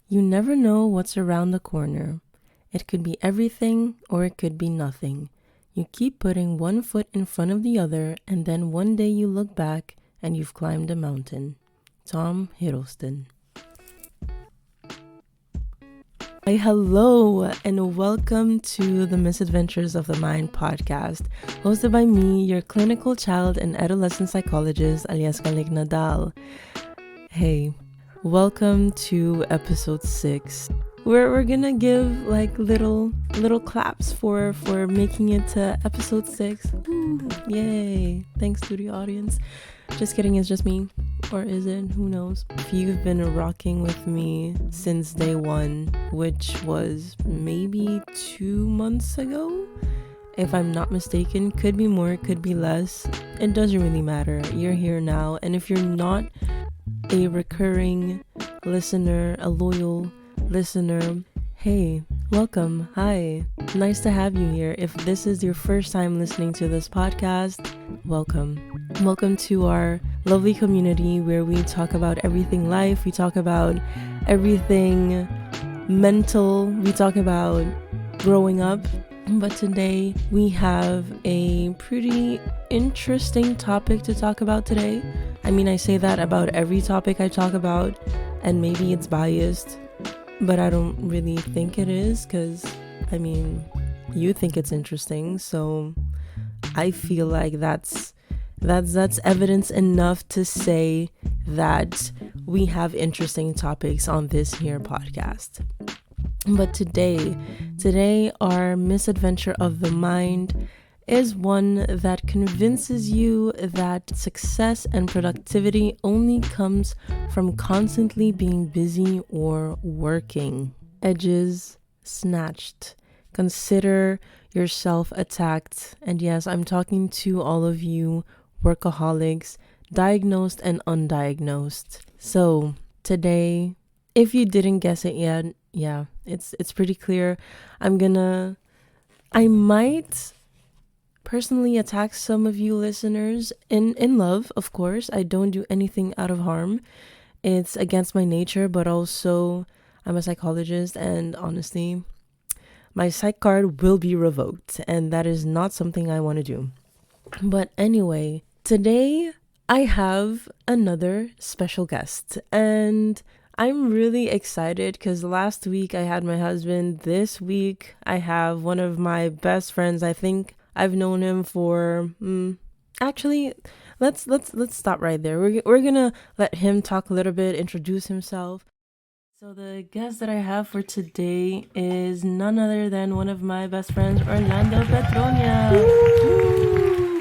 You never know what's around the corner. It could be everything or it could be nothing. You keep putting one foot in front of the other, and then one day you look back and you've climbed a mountain. Tom Hiddleston. Hi, hello, and welcome to the Misadventures of the Mind podcast, hosted by me, your clinical child and adolescent psychologist, alias Kalik Nadal. Hey, welcome to episode 6, where we're gonna give like little claps for making it to episode 6. Ooh, yay! Thanks to the audience. Just kidding, it's just me. Or is it? Who knows? If you've been rocking with me since day 1, which was maybe 2 months ago, if I'm not mistaken, could be more, could be less. It doesn't really matter. You're here now. And if you're not a recurring listener, a loyal listener, hey, welcome. Hi. Nice to have you here. If this is your first time listening to this podcast, welcome. Welcome to our lovely community where we talk about everything life. We talk about everything mental. We talk about growing up. But today we have a pretty interesting topic to talk about today. I mean, I say that about every topic I talk about, and maybe it's biased, but I don't really think it is, because, I mean, you think it's interesting, so I feel like that's evidence enough to say that we have interesting topics on this here podcast. But today our misadventure of the mind is one that convinces you that success and productivity only comes from constantly being busy or working. Edges snatched. Consider yourself attacked. And yes, I'm talking to all of you workaholics, diagnosed and undiagnosed. So today, if you didn't guess it yet, yeah, it's pretty clear. I might personally attack some of you listeners in love, of course. I don't do anything out of harm. It's against my nature, but also I'm a psychologist, and honestly, my psych card will be revoked, and that is not something I want to do. But anyway, today I have another special guest, and I'm really excited because last week I had my husband. This week I have one of my best friends. I think I've known him for actually let's stop right there. We're gonna let him talk a little bit, introduce himself. So the guest that I have for today is none other than one of my best friends, Orlando Petronia.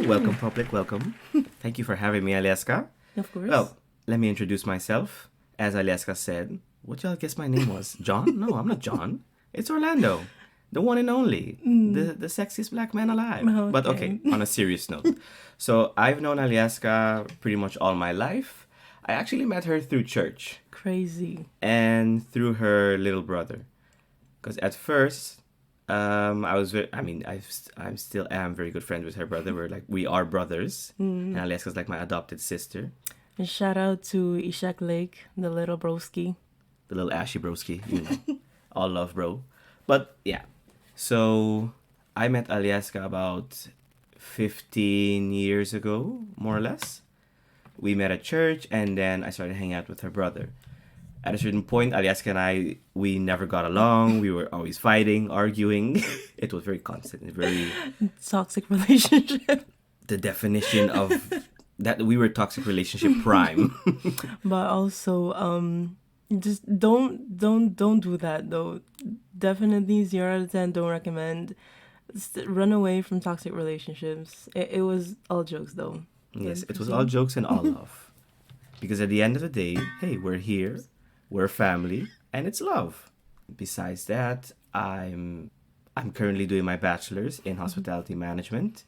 Welcome, public, welcome. Thank you for having me, Alieska. Of course. Well, let me introduce myself. As Alieska said, what y'all guess my name was? John? No, I'm not John. It's Orlando. The one and only. The sexiest black man alive. Okay. But okay, on a serious note. So I've known Alieska pretty much all my life. I actually met her through church. Crazy. And through her little brother. Because at first, I still am very good friends with her brother. We are brothers. And Alieska's like my adopted sister. And shout out to Ishak Lake, the little broski. The little ashy broski, you know. All love, bro. But yeah. So I met Alieska about 15 years ago, more or less. We met at church, and then I started hanging out with her brother. At a certain point, Alieska and we never got along. We were always fighting, arguing. It was very constant, very toxic relationship. The definition of that, we were toxic relationship prime. But also, just don't do that though. Definitely 0 out of 10. Don't recommend. Run away from toxic relationships. It was all jokes though. Yes, it was all jokes and all love. Because at the end of the day, hey, we're here. We're family, and it's love. Besides that, I'm currently doing my bachelor's in hospitality management.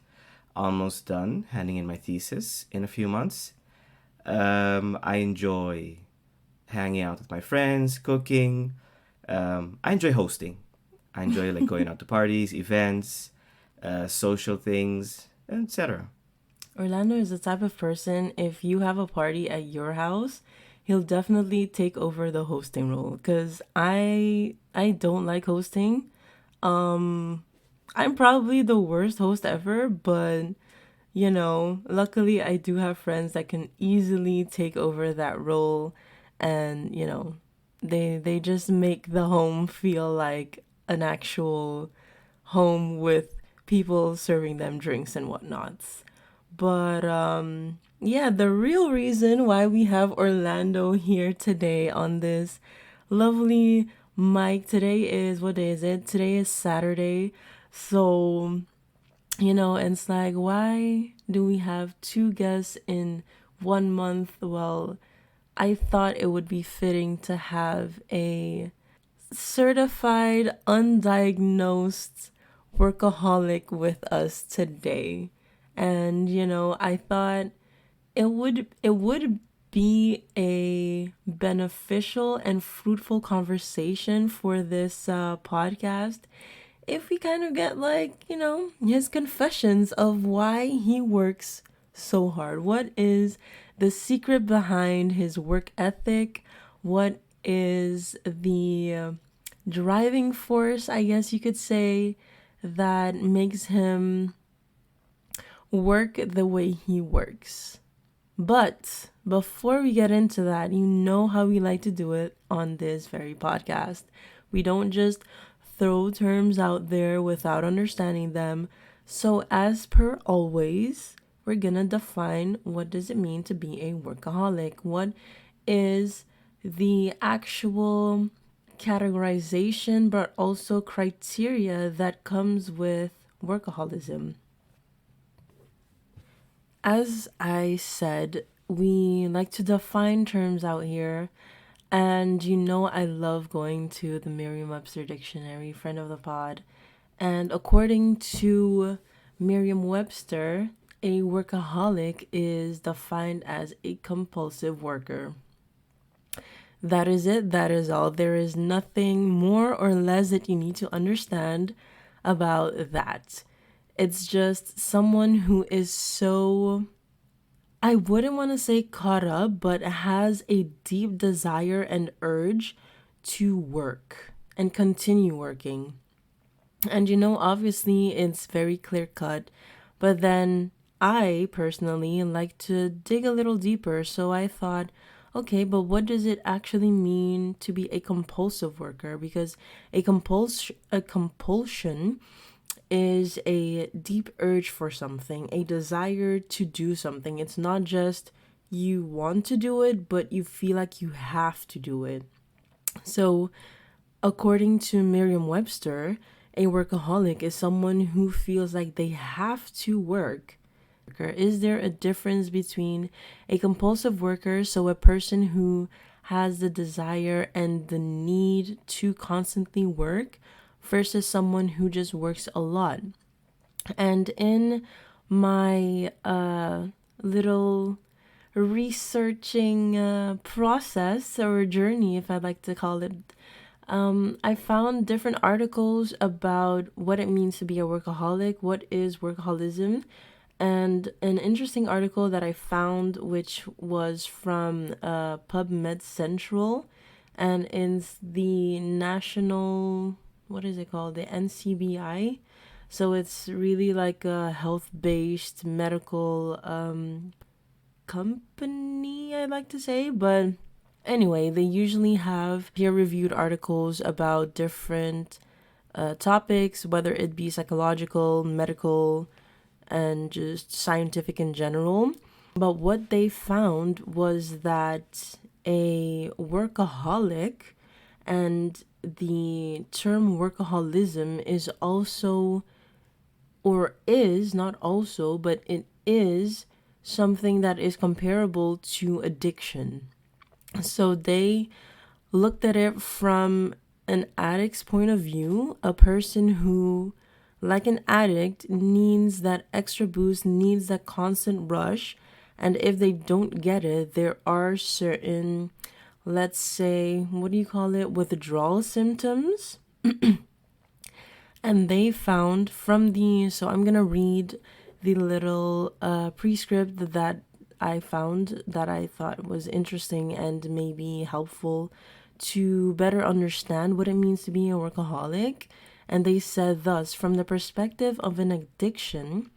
Almost done, handing in my thesis in a few months. I enjoy hanging out with my friends, cooking. I enjoy hosting. I enjoy going out to parties, events, social things, etc. Orlando is the type of person, if you have a party at your house, he'll definitely take over the hosting role because I don't like hosting. I'm probably the worst host ever, but luckily I do have friends that can easily take over that role, and they just make the home feel like an actual home with people serving them drinks and whatnots. But yeah, the real reason why we have Orlando here today on this lovely mic today is, what day is it? Today is Saturday. So, and it's like, why do we have two guests in 1 month? Well, I thought it would be fitting to have a certified, undiagnosed workaholic with us today. And I thought it would be a beneficial and fruitful conversation for this podcast if we kind of get like, his confessions of why he works so hard. What is the secret behind his work ethic? What is the driving force, I guess you could say, that makes him work the way he works? But before we get into that, you know how we like to do it on this very podcast. We don't just throw terms out there without understanding them. So as per always, we're gonna define, what does it mean to be a workaholic? What is the actual categorization but also criteria that comes with workaholism? As I said, we like to define terms out here, and I love going to the Merriam-Webster dictionary, friend of the pod. And according to Merriam-Webster, a workaholic is defined as a compulsive worker. That is it, that is all. There is nothing more or less that you need to understand about that. It's just someone who is so, I wouldn't want to say caught up, but has a deep desire and urge to work and continue working. And obviously it's very clear cut, but then I personally like to dig a little deeper. So I thought, okay, but what does it actually mean to be a compulsive worker? Because a compulsion is a deep urge for something, a desire to do something. It's not just you want to do it, but you feel like you have to do it. So, according to Merriam-Webster, a workaholic is someone who feels like they have to work. Is there a difference between a compulsive worker, so a person who has the desire and the need to constantly work, versus someone who just works a lot? And in my little researching process or journey, if I'd like to call it, I found different articles about what it means to be a workaholic, what is workaholism, and an interesting article that I found, which was from PubMed Central, and it's the national, what is it called? The NCBI. So it's really like a health-based medical company, I'd like to say. But anyway, they usually have peer-reviewed articles about different topics, whether it be psychological, medical, and just scientific in general. But what they found was that a workaholic, and the term workaholism is also, or is not also, but it is something that is comparable to addiction. So they looked at it from an addict's point of view, a person who, like an addict, needs that extra boost, needs that constant rush. And if they don't get it, there are certain, let's say, what do you call it, withdrawal symptoms. And they found from the, so I'm going to read the little prescript that I found that I thought was interesting and maybe helpful to better understand what it means to be a workaholic. And they said thus, from the perspective of an addiction,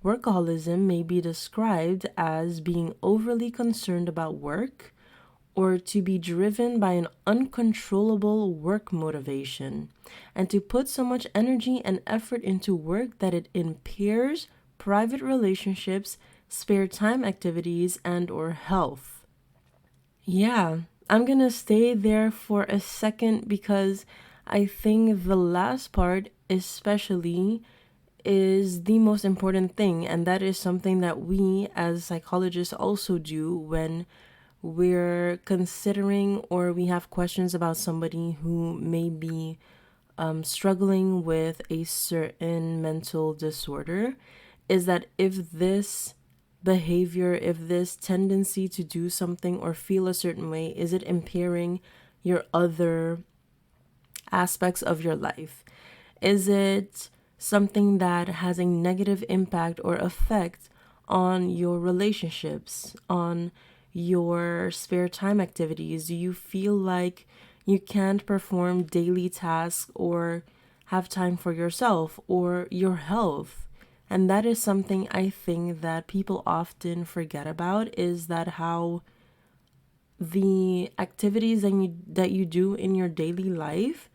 workaholism may be described as being overly concerned about work or to be driven by an uncontrollable work motivation, and to put so much energy and effort into work that it impairs private relationships, spare time activities, and or health. Yeah, I'm gonna stay there for a second because I think the last part especially is the most important thing, and that is something that we as psychologists also do when we're considering or we have questions about somebody who may be struggling with a certain mental disorder, is that if this behavior, if this tendency to do something or feel a certain way, is it impairing your other aspects of your life? Is it something that has a negative impact or effect on your relationships, on your spare time activities? Do you feel like you can't perform daily tasks or have time for yourself or your health? And that is something I think that people often forget about, is that how the activities that you do in your daily life,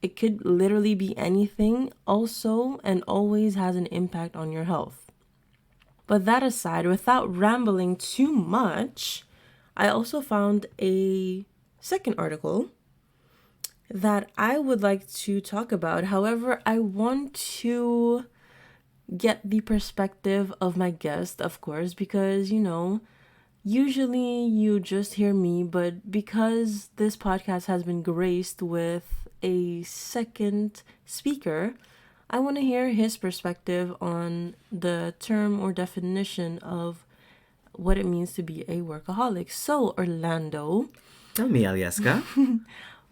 it could literally be anything also and always has an impact on your health. But that aside, without rambling too much, I also found a second article that I would like to talk about. However, I want to get the perspective of my guest, of course, because, usually you just hear me, but because this podcast has been graced with a second speaker, I want to hear his perspective on the term or definition of what it means to be a workaholic. So, Orlando, Tell me, Alyeska.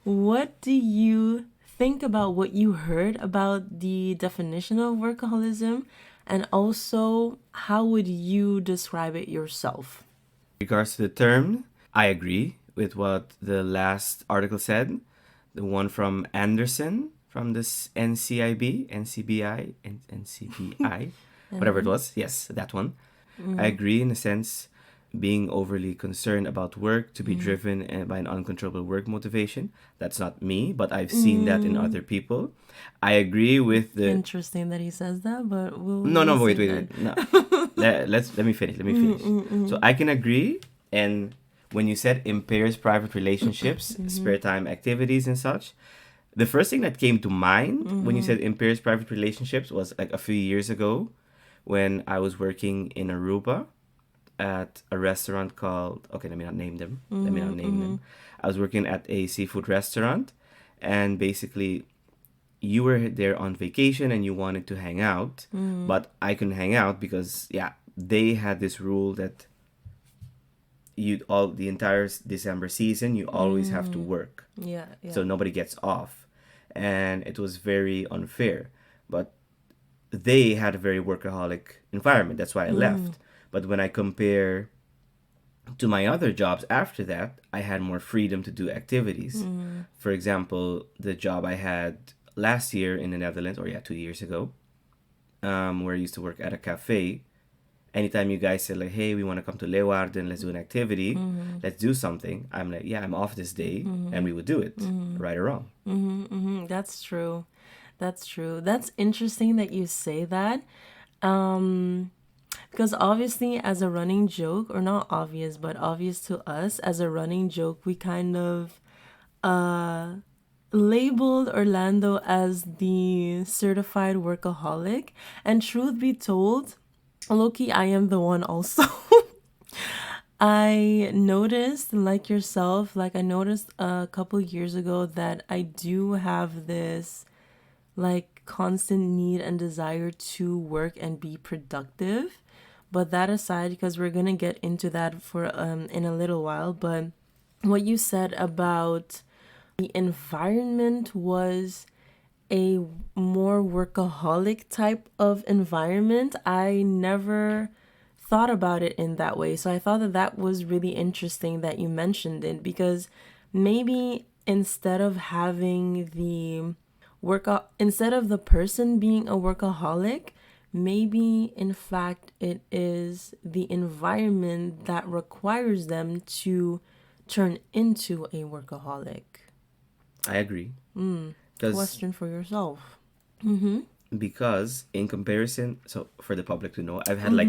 what do you think about what you heard about the definition of workaholism, and also how would you describe it yourself? In regards to the term, I agree with what the last article said. The one from Anderson from this NCBI, whatever it was. Yes, that one. I agree in a sense, being overly concerned about work, to be driven by an uncontrollable work motivation. That's not me, but I've seen that in other people. I agree with the... Interesting that he says that, but No, we'll wait. see that. No. Let me finish. So I can agree, and when you said impairs private relationships, spare time activities and such, the first thing that came to mind when you said impairs private relationships was like a few years ago when I was working in Aruba at a restaurant called... Okay, let me not name them. I was working at a seafood restaurant, and basically you were there on vacation and you wanted to hang out, but I couldn't hang out because, they had this rule that the entire December season, you always have to work. Yeah. So nobody gets off. And it was very unfair. But they had a very workaholic environment. That's why I left. But when I compare to my other jobs after that, I had more freedom to do activities. For example, the job I had last year in the Netherlands, or 2 years ago, where I used to work at a cafe. Anytime you guys said like, hey, we want to come to Leeuwarden, let's do an activity, let's do something, I'm like, I'm off this day, and we would do it, right or wrong. That's true. That's interesting that you say that. Because obviously, as a running joke, or not obvious, but obvious to us, as a running joke, we kind of labeled Orlando as the certified workaholic. And truth be told, low-key, I am the one also. I noticed, like yourself, I noticed a couple years ago that I do have this constant need and desire to work and be productive. But that aside, because we're gonna get into that for in a little while, but what you said about the environment was a more workaholic type of environment. I never thought about it in that way. So I thought that that was really interesting that you mentioned it, because maybe instead of having the instead of the person being a workaholic, maybe in fact it is the environment that requires them to turn into a workaholic. I agree. Because Question for yourself. because in comparison, so for the public to know, I've had like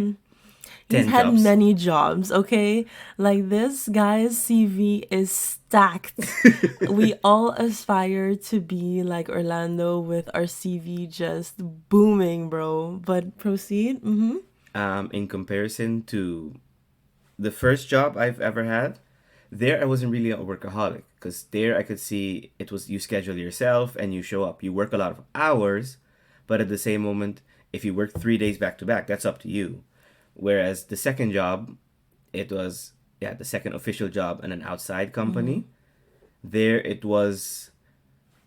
He's 10 had jobs. many jobs, okay? Like, this guy's CV is stacked. We all aspire to be like Orlando with our CV just booming, bro. But proceed. In comparison to the first job I've ever had, there I wasn't really a workaholic because there I could see it was you schedule yourself and you show up. You work a lot of hours, but at the same moment, if you work 3 days back to back, that's up to you. Whereas the second job, it was, yeah, the second official job in an outside company. There it was,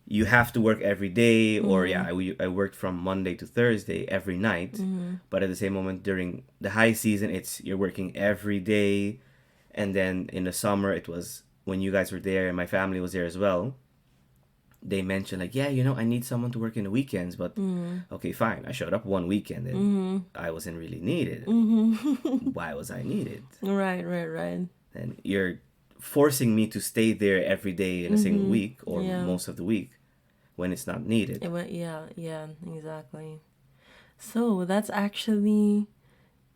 you have to work every day, or yeah, I worked from Monday to Thursday every night. But at the same moment, during the high season, it's you're working every day. And then in the summer, it was when you guys were there and my family was there as well. They mentioned like, yeah, I need someone to work in the weekends, but okay, fine. I showed up one weekend and I wasn't really needed. Why was I needed? Right. And you're forcing me to stay there every day in a single week or Yeah. most of the week when it's not needed. Yeah, exactly. So that's actually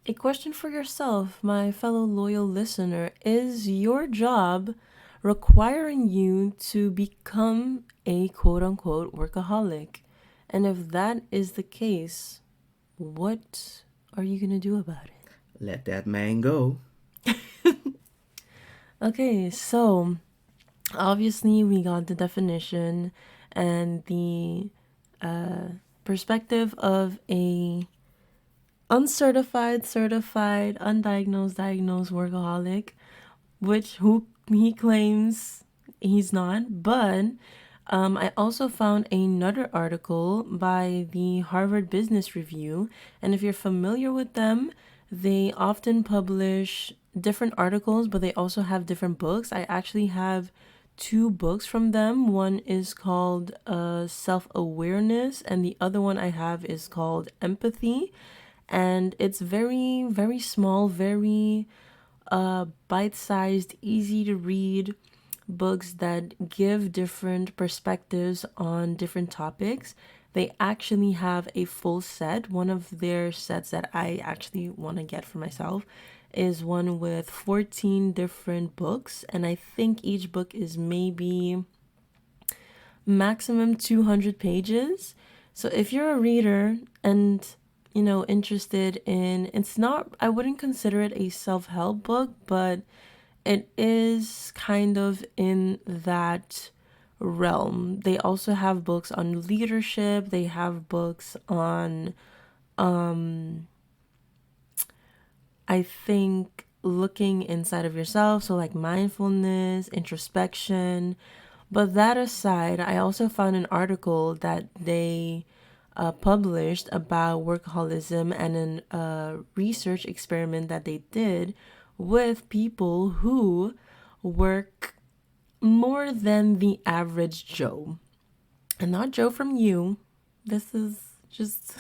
a question for yourself, my fellow loyal listener. Is your job requiring you to become a quote unquote workaholic? And if that is the case, what are you going to do about it? Let that man go. Okay, so obviously we got the definition and the perspective of a uncertified, certified, undiagnosed, diagnosed workaholic, which who he claims he's not. But I also found another article by the Harvard Business Review, and if you're familiar with them, they often publish different articles, but they also have different books. I actually have two books from them. One is called Self-Awareness, and the other one I have is called Empathy. And it's very, very small, very bite-sized, easy to read books that give different perspectives on different topics. They actually have a full set. One of their sets that I actually want to get for myself is one with 14 different books, and I think each book is maybe maximum 200 pages. So if you're a reader and interested in, it's not, I wouldn't consider it a self-help book, but it is kind of in that realm. They also have books on leadership. They have books on, I think, looking inside of yourself. So like mindfulness, introspection. But that aside, I also found an article that they published about workaholism and a research experiment that they did with people who work more than the average Joe. And not Joe from you. This is just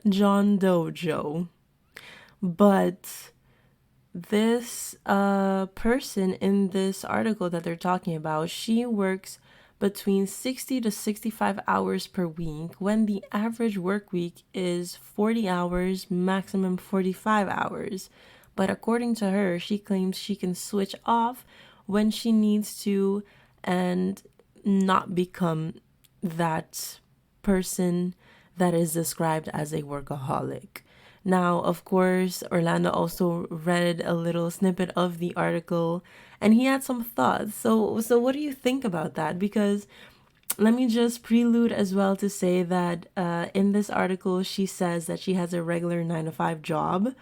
John Doe Joe. But this person in this article that they're talking about, she works between 60 to 65 hours per week when the average work week is 40 hours, maximum 45 hours. But according to her, she claims she can switch off when she needs to and not become that person that is described as a workaholic. Now, of course, Orlando also read a little snippet of the article and he had some thoughts. So what do you think about that? Because let me just prelude as well to say that in this article, she says that she has a regular 9 to 5 job.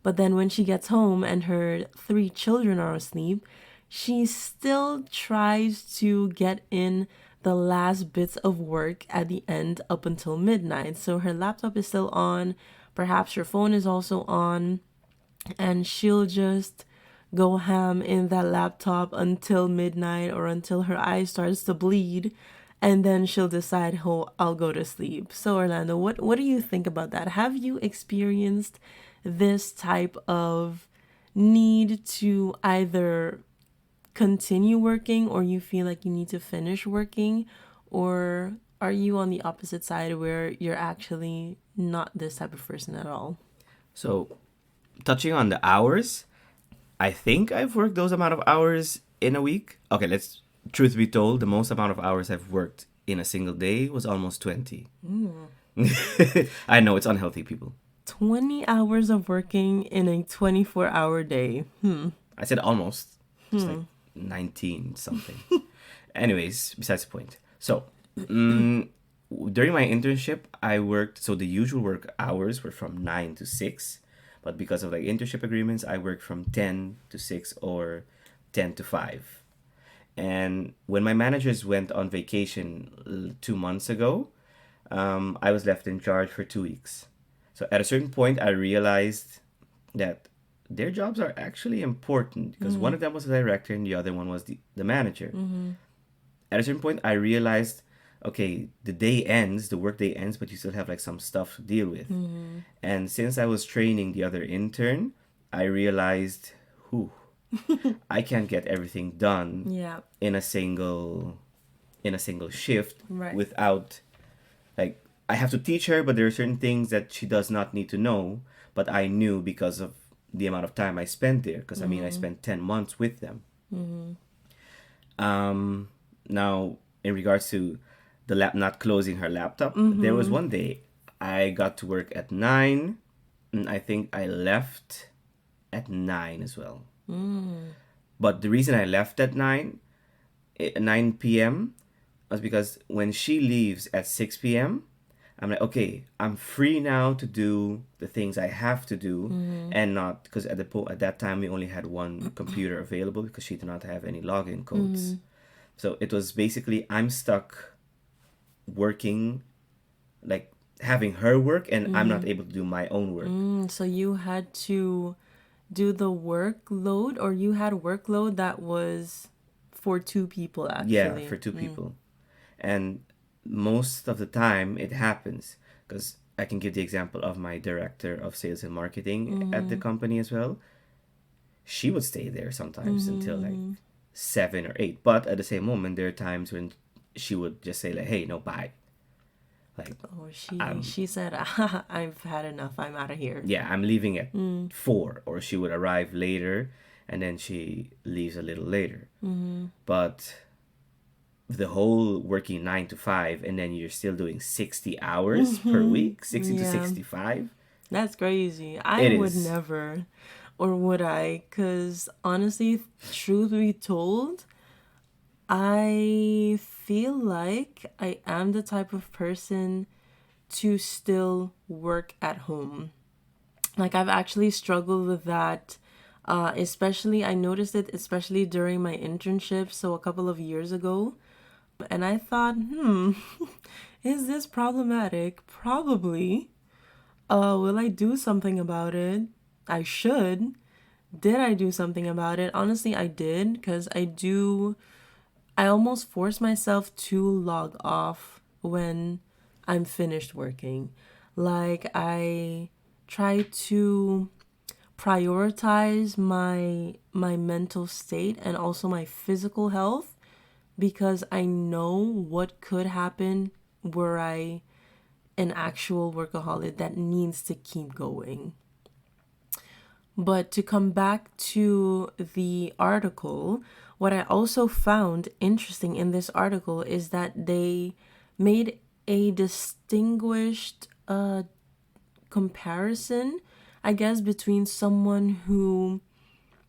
But then when she gets home and her 3 children are asleep, she still tries to get in the last bits of work at the end up until midnight. So her laptop is still on. Perhaps your phone is also on. and she'll just go ham in that laptop until midnight or until her eye starts to bleed, and then she'll decide, oh, I'll go to sleep. So Orlando, what do you think about that? Have you experienced this type of need to either continue working, or you feel like you need to finish working, or are you on the opposite side where you're actually not this type of person at all? So, touching on the hours, I think I've worked those amount of hours in a week. Okay, let's truth be told, the most amount of hours I've worked in a single day was almost 20. I know it's unhealthy, people. 20 hours of working in a 24-hour day. I said almost. It's like 19 something. Anyways, besides the point. So, during my internship, I worked, so the usual work hours were from 9 to 6. But because of like internship agreements, I worked from 10 to 6 or 10 to 5. And when my managers went on vacation 2 months ago, I was left in charge for 2 weeks. So at a certain point, I realized that their jobs are actually important because one of them was the director and the other one was the manager. At a certain point, I realized, okay, the day ends, the work day ends, but you still have like some stuff to deal with. And since I was training the other intern, I realized, I can't get everything done Yeah. in a single shift Right. without, like, I have to teach her, but there are certain things that she does not need to know, but I knew because of the amount of time I spent there, because I mean I spent 10 months with them. Now, in regards to the not closing her laptop, there was one day I got to work at 9, and I think I left at 9 as well. But the reason I left at 9 p.m. was because when she leaves at 6 p.m., I'm like, okay, I'm free now to do the things I have to do, and not, because at that time we only had one computer available because she did not have any login codes. So it was basically I'm stuck working, like having her work, and I'm not able to do my own work. So you had to do the workload, or you had workload that was for two people actually? Yeah, for two people. And most of the time it happens because I can give the example of my director of sales and marketing at the company as well. She would stay there sometimes until like 7 or 8. But at the same moment, there are times when she would just say like, hey, no, bye. Like, Oh, she said, I've had enough. I'm out of here. yeah, I'm leaving at 4. Or she would arrive later and then she leaves a little later. But the whole working 9 to 5 and then you're still doing 60 hours per week, 60 to 65. That's crazy. I would never, or would I? Because honestly, truth be told, I feel like I am the type of person to still work at home. Like, I've actually struggled with that. Especially, I noticed it especially during my internship, so a couple of years ago. And I thought, is this problematic? Probably. Will I do something about it? I should. Did I do something about it? Honestly, I did, because I almost force myself to log off when I'm finished working. Like, I try to prioritize my mental state and also my physical health, because I know what could happen were I an actual workaholic that needs to keep going. But to come back to the article, what I also found interesting in this article is that they made a distinguished comparison, I guess, between someone who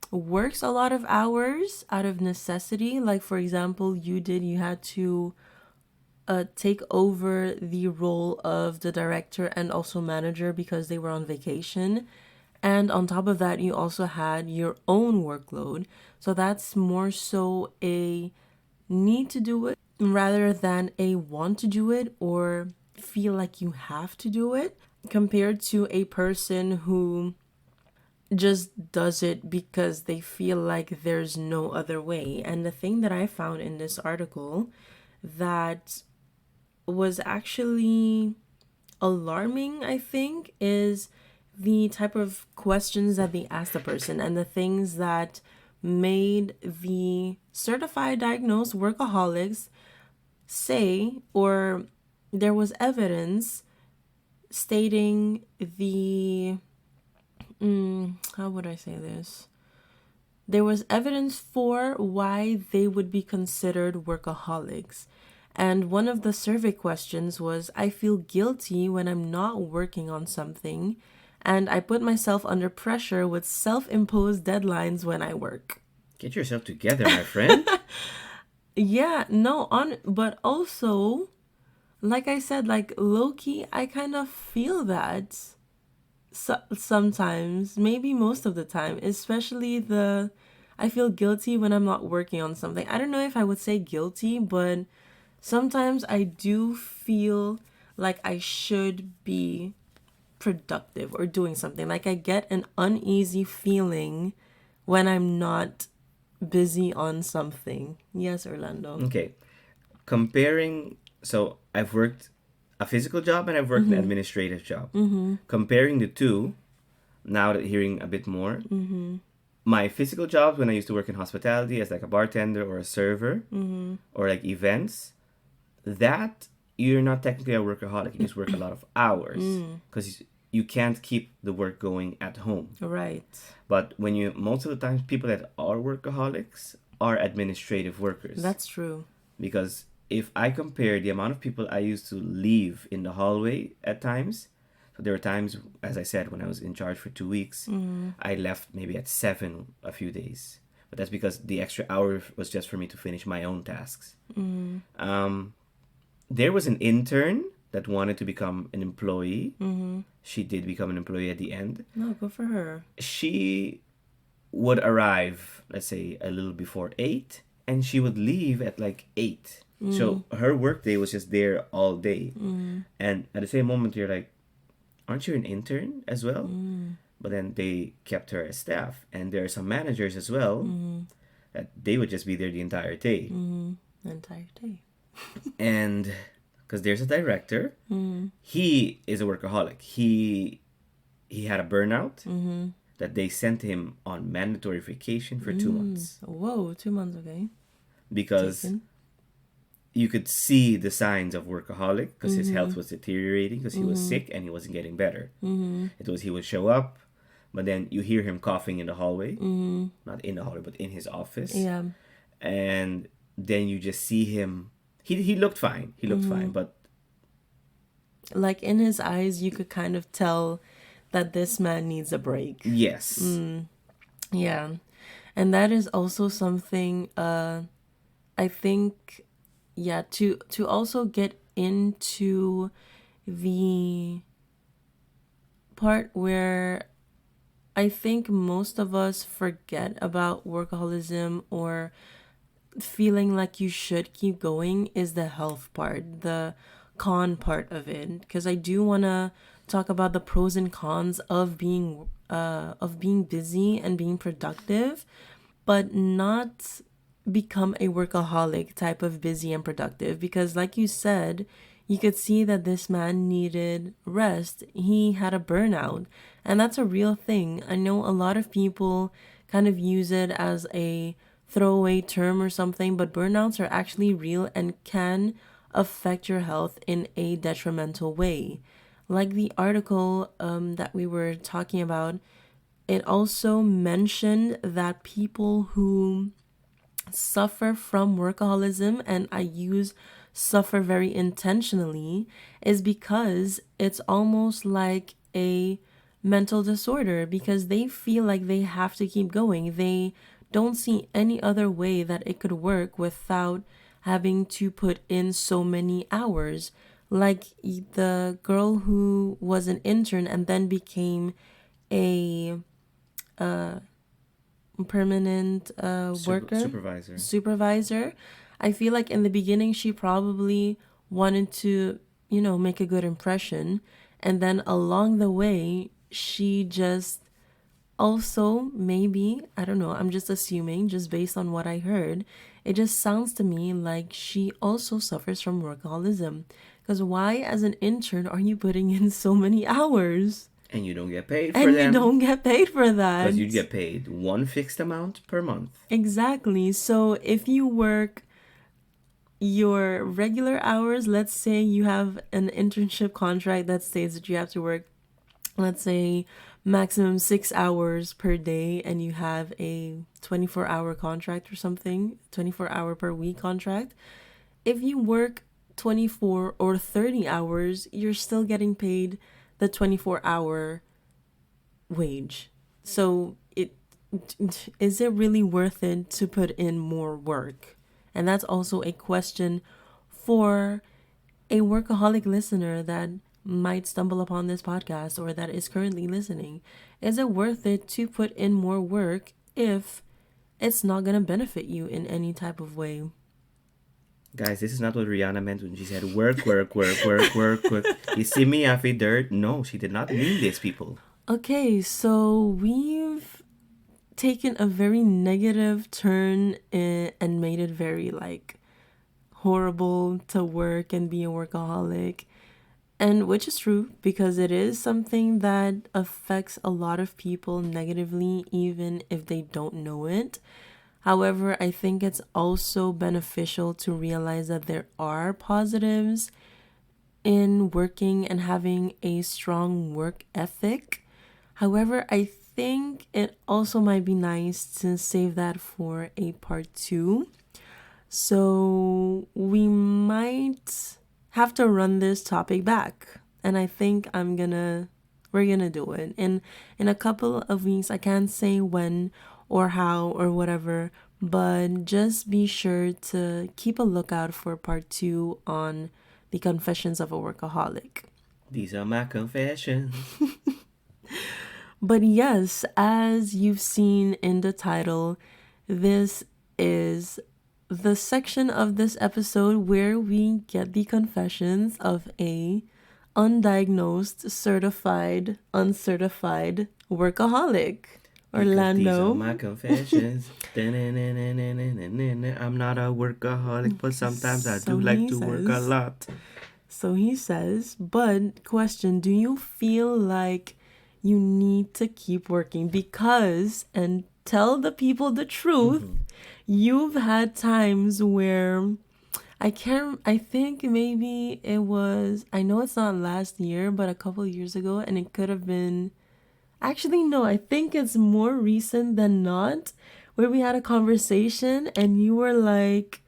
works a lot of hours out of necessity. Like, for example, you had to take over the role of the director and also manager because they were on vacation. And on top of that, you also had your own workload. So that's more so a need to do it rather than a want to do it or feel like you have to do it, compared to a person who just does it because they feel like there's no other way. And the thing that I found in this article that was actually alarming, I think, is the type of questions that they asked the person and the things that made the certified diagnosed workaholics say, or there was evidence stating the how would I say this? There was evidence for why they would be considered workaholics. And one of the survey questions was, I feel guilty when I'm not working on something, and I put myself under pressure with self-imposed deadlines when I work. Get yourself together, my friend. Yeah, no, but also, like I said, like low-key, I kind of feel that sometimes, maybe most of the time, especially I feel guilty when I'm not working on something. I don't know if I would say guilty, but sometimes I do feel like I should be productive or doing something. Like I get an uneasy feeling when I'm not busy on something. Yes, Orlando. Okay. Comparing, so I've worked a physical job and I've worked an administrative job. Comparing the two, now that hearing a bit more, my physical jobs when I used to work in hospitality as like a bartender or a server or like events, that you're not technically a workaholic. You just work a lot of hours because you can't keep the work going at home. Right. But most of the times, people that are workaholics are administrative workers. That's true. Because if I compare the amount of people I used to leave in the hallway at times, so there were times, as I said, when I was in charge for 2 weeks, I left maybe at 7 a few days. But that's because the extra hour was just for me to finish my own tasks. There was an intern that wanted to become an employee. She did become an employee at the end. No, good for her. She would arrive, let's say, a little before 8, and she would leave at like 8. So her workday was just there all day. And at the same moment, you're like, aren't you an intern as well? But then they kept her as staff. And there are some managers as well that they would just be there the entire day. The entire day. And because there's a director, he is a workaholic. He had a burnout that they sent him on mandatory vacation for 2 months. Whoa, 2 months, okay. Because you could see the signs of workaholic because his health was deteriorating because he was sick and he wasn't getting better. It was he would show up, but then you hear him coughing in the hallway. Not in the hallway, but in his office. Yeah. And then you just see him. He looked fine. He looked fine, but like in his eyes, you could kind of tell that this man needs a break. yes. Yeah. And that is also something I think, yeah, to also get into the part where I think most of us forget about workaholism or feeling like you should keep going is the health part, the con part of it. Because I do want to talk about the pros and cons of being busy and being productive, but not become a workaholic type of busy and productive. Because like you said, you could see that this man needed rest. He had a burnout, and that's a real thing. I know a lot of people kind of use it as a throwaway term or something, but burnouts are actually real and can affect your health in a detrimental way. Like the article that we were talking about, it also mentioned that people who suffer from workaholism, and I use suffer very intentionally, is because it's almost like a mental disorder, because they feel like they have to keep going. They don't see any other way that it could work without having to put in so many hours. Like the girl who was an intern and then became a permanent worker, supervisor. I feel like in the beginning she probably wanted to, make a good impression, and then along the way she just Also, maybe, I don't know, I'm just assuming, just based on what I heard, it just sounds to me like she also suffers from workaholism. Because why, as an intern, are you putting in so many hours? And you don't get paid for And you them. don't get paid for that. Because you get paid one fixed amount per month. Exactly. So if you work your regular hours, let's say you have an internship contract that states that you have to work, let's say, maximum 6 hours per day, and you have a 24-hour contract or something, 24-hour per week contract. If you work 24 or 30 hours, you're still getting paid the 24-hour wage. So is it really worth it to put in more work? And that's also a question for a workaholic listener that might stumble upon this podcast or that is currently listening. Is it worth it to put in more work if it's not going to benefit you in any type of way? Guys, this is not what Rihanna meant when she said work, work, work, work, work, work. You see me, I feel dirt. No, she did not mean this, people. Okay, so we've taken a very negative turn and made it very horrible to work and be a workaholic. And which is true, because it is something that affects a lot of people negatively, even if they don't know it. However, I think it's also beneficial to realize that there are positives in working and having a strong work ethic. However, I think it also might be nice to save that for a part 2. So we might have to run this topic back. And I think we're gonna do it. In a couple of weeks, I can't say when or how or whatever, but just be sure to keep a lookout for part 2 on the confessions of a workaholic. These are my confessions. But yes, as you've seen in the title, this is the section of this episode where we get the confessions of a undiagnosed, certified, uncertified workaholic. Orlando. These are my confessions. I'm not a workaholic, but sometimes I do like to work a lot. So he says, but question, do you feel like you need to keep working? Because, and tell the people the truth, you've had times where I think maybe it was, I know it's not last year, but a couple of years ago, and it could have been, actually, no, I think it's more recent than not, where we had a conversation and you were like,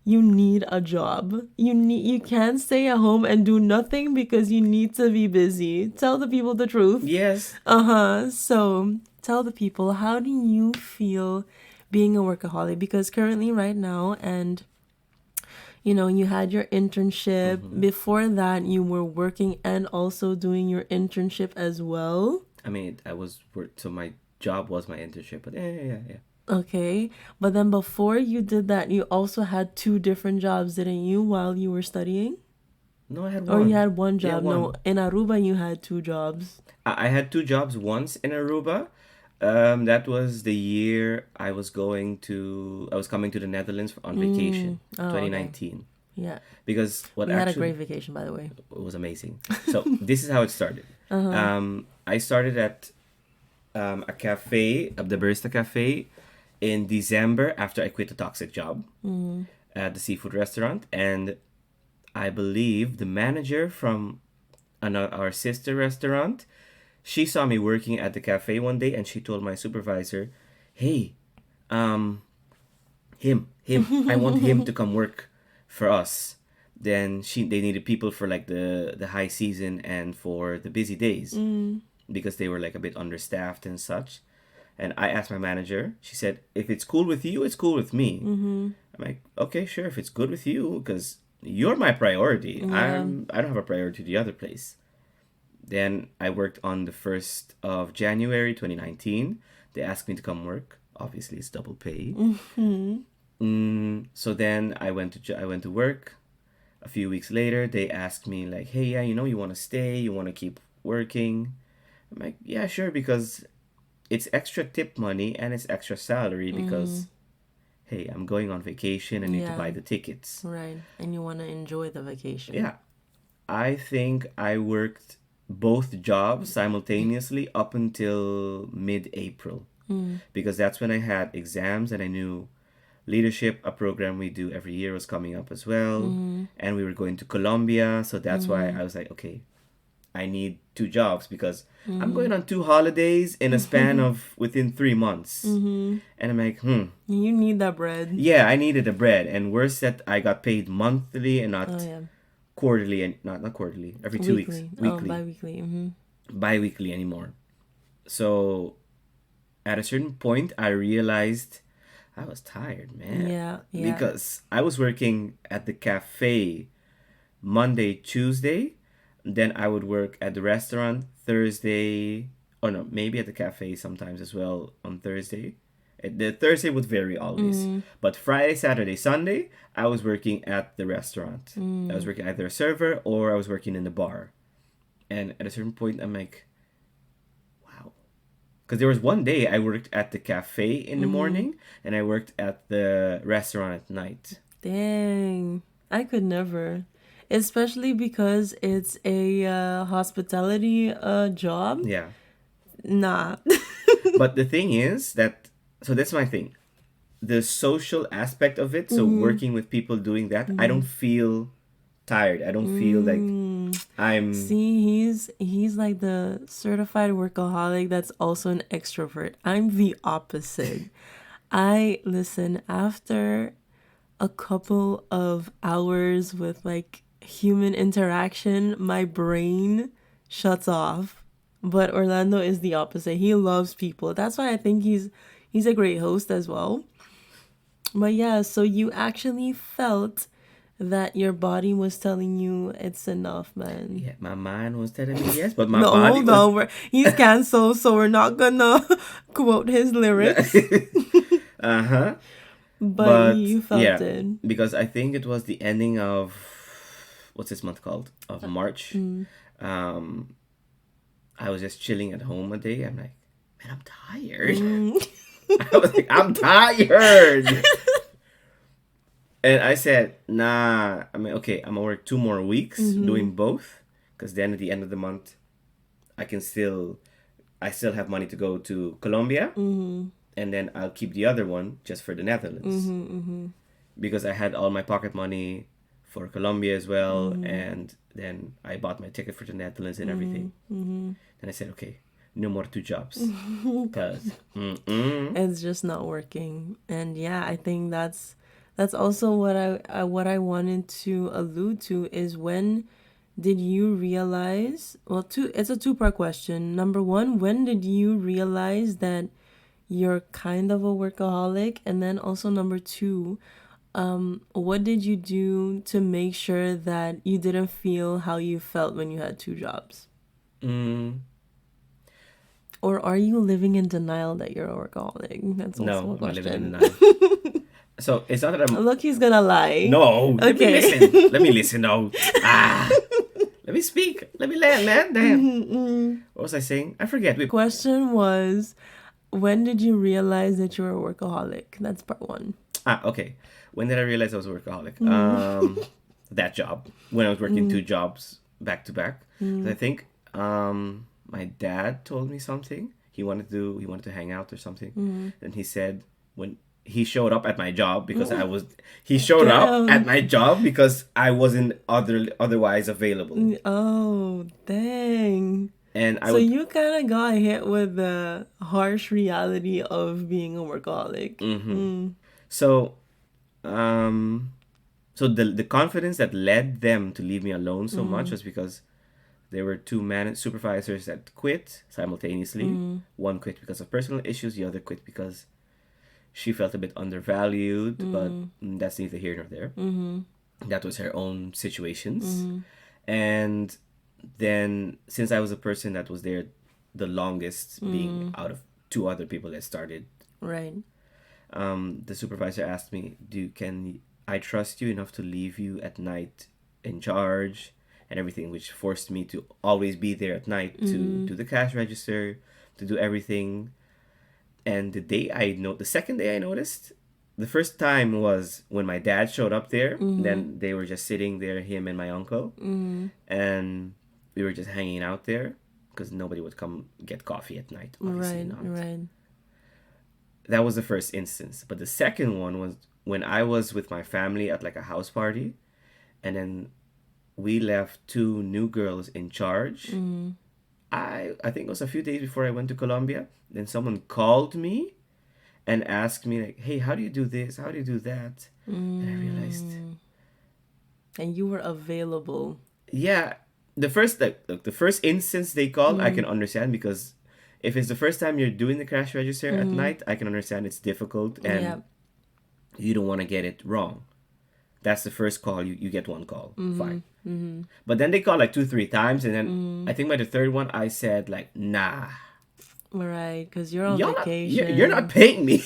you need a job. You can't stay at home and do nothing because you need to be busy. Tell the people the truth. Yes. So tell the people, how do you feel being a workaholic? Because currently right now, and you had your internship. Before that, you were working and also doing your internship as well. I mean, so my job was my internship, but yeah. Okay, but then before you did that, you also had 2 different jobs, didn't you, while you were studying? No, I had one. Or you had one job? Yeah, one. No, in Aruba you had 2 jobs. I had 2 jobs once in Aruba. That was the year I was coming to the Netherlands on vacation, 2019. Okay. Yeah. Because we had a great vacation, by the way. It was amazing. So this is how it started. I started at a cafe, the barista cafe, in December after I quit the toxic job at the seafood restaurant. And I believe the manager from our sister restaurant, she saw me working at the cafe one day and she told my supervisor, hey, him, I want him to come work for us. Then they needed people for like the high season and for the busy days because they were like a bit understaffed and such. And I asked my manager, she said, if it's cool with you, it's cool with me. I'm like, okay, sure, if it's good with you, because you're my priority. Yeah. I don't have a priority to the other place. Then I worked on the 1st of January 2019. They asked me to come work. Obviously, it's double pay. So then I went to work. A few weeks later, they asked me like, hey, yeah, you want to stay? You want to keep working? I'm like, yeah, sure, because it's extra tip money and it's extra salary because, hey, I'm going on vacation. I need to Yeah. buy the tickets. Right. And you want to enjoy the vacation. Yeah. I think I worked both jobs simultaneously up until mid-April because that's when I had exams and I knew leadership, a program we do every year, was coming up as well. And we were going to Colombia. So that's why I was like, okay, I need two jobs because I'm going on two holidays in a span of within 3 months. And I'm like, You need that bread. yeah, I needed the bread. And worse that I got paid monthly and not Oh, yeah. quarterly, and not quarterly, every 2 weeks. Weekly. Oh, bi-weekly. Bi-weekly anymore. So at a certain point, I realized I was tired, man. Yeah. Because I was working at the cafe Monday, Tuesday. Then I would work at the restaurant Thursday. Or no, maybe at the cafe sometimes as well on Thursday. The Thursday would vary always. But Friday, Saturday, Sunday, I was working at the restaurant. I was working either a server or I was working in the bar. And at a certain point, I'm like, wow. Because there was one day I worked at the cafe in the morning and I worked at the restaurant at night. Dang. I could never. Especially because it's a hospitality job. Yeah. Nah. But the thing is that, so that's my thing. The social aspect of it, so working with people doing that, I don't feel tired. I don't feel like I'm... See, he's like the certified workaholic that's also an extrovert. I'm the opposite. Listen, after a couple of hours with like human interaction, my brain shuts off. But Orlando is the opposite. He loves people. That's why I think he's a great host as well. But yeah, so you actually felt that your body was telling you it's enough, man. Yeah, my mind was telling me yes, but my No, body hold was... on. He's canceled, so we're not gonna quote his lyrics. Uh-huh. But you felt yeah, it. because I think it was the ending of... What's this month called? Of March. I was just chilling at home a day. I'm like, man, I'm tired. I was like, I'm tired. And I said, nah, I mean, okay, I'm gonna work 2 more weeks doing both. Because then at the end of the month, I still have money to go to Colombia. And then I'll keep the other one just for the Netherlands. Because I had all my pocket money for Colombia as well. And then I bought my ticket for the Netherlands and everything. And I said, okay, no more two jobs. Because It's just not working. And yeah, I think that's also what I wanted to allude to is when did you realize, well, it's a two-part question. Number one, when did you realize that you're kind of a workaholic? And then also number two, what did you do to make sure that you didn't feel how you felt when you had two jobs? Or are you living in denial that you're a workaholic? That's also no, a I'm question. living in denial. So it's not that I'm... Look, he's gonna lie. No, let me Okay. listen. Let me listen now. Let me speak. Let me land, man. Damn. What was I saying? I forget. The question was, when did you realize that you were a workaholic? That's part one. Okay. When did I realize I was a workaholic? That job. When I was working two jobs back to back. I think my dad told me something. He wanted to hang out or something. And he said when he showed up at my job because he showed up at my job because I wasn't otherwise available. Oh, dang. And so you kind of got hit with the harsh reality of being a workaholic. So, so the confidence that led them to leave me alone so much was because there were two supervisors that quit simultaneously. One quit because of personal issues. The other quit because she felt a bit undervalued, but that's neither here nor there. That was her own situations. And then, since I was a person that was there the longest, being out of two other people that started, right? The supervisor asked me, can I trust you enough to leave you at night in charge and everything, which forced me to always be there at night to do the cash register, to do everything. And the second day I noticed, the first time was when my dad showed up there. Then they were just sitting there, him and my uncle, and we were just hanging out there because nobody would come get coffee at night. Obviously not. Right. That was the first instance. But the second one was when I was with my family at like a house party, and then we left two new girls in charge. I think it was a few days before I went to Colombia. Then someone called me and asked me like, "Hey, how do you do this? How do you do that?" And I realized, And you were available. yeah, the first the first instance they called, I can understand, because if it's the first time you're doing the cash register at night, I can understand it's difficult and you don't want to get it wrong. That's the first call. You get one call. Fine. But then they call like 2-3 times, and then I think by the third one I said like, nah. Right, because you're on You're vacation. you're not paying me.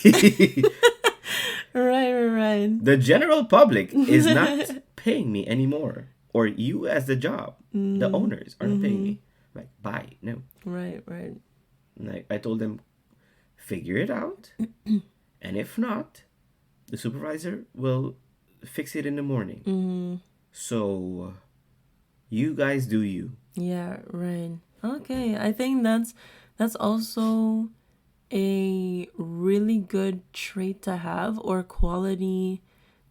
Right. The general public is not paying me anymore. Or you as the job, the owners are not paying me. Like, bye. No. Right. Like, I told them, figure it out. And if not, the supervisor will fix it in the morning. So, you guys do you. Yeah, right. Okay, I think that's also a really good trait to have, or quality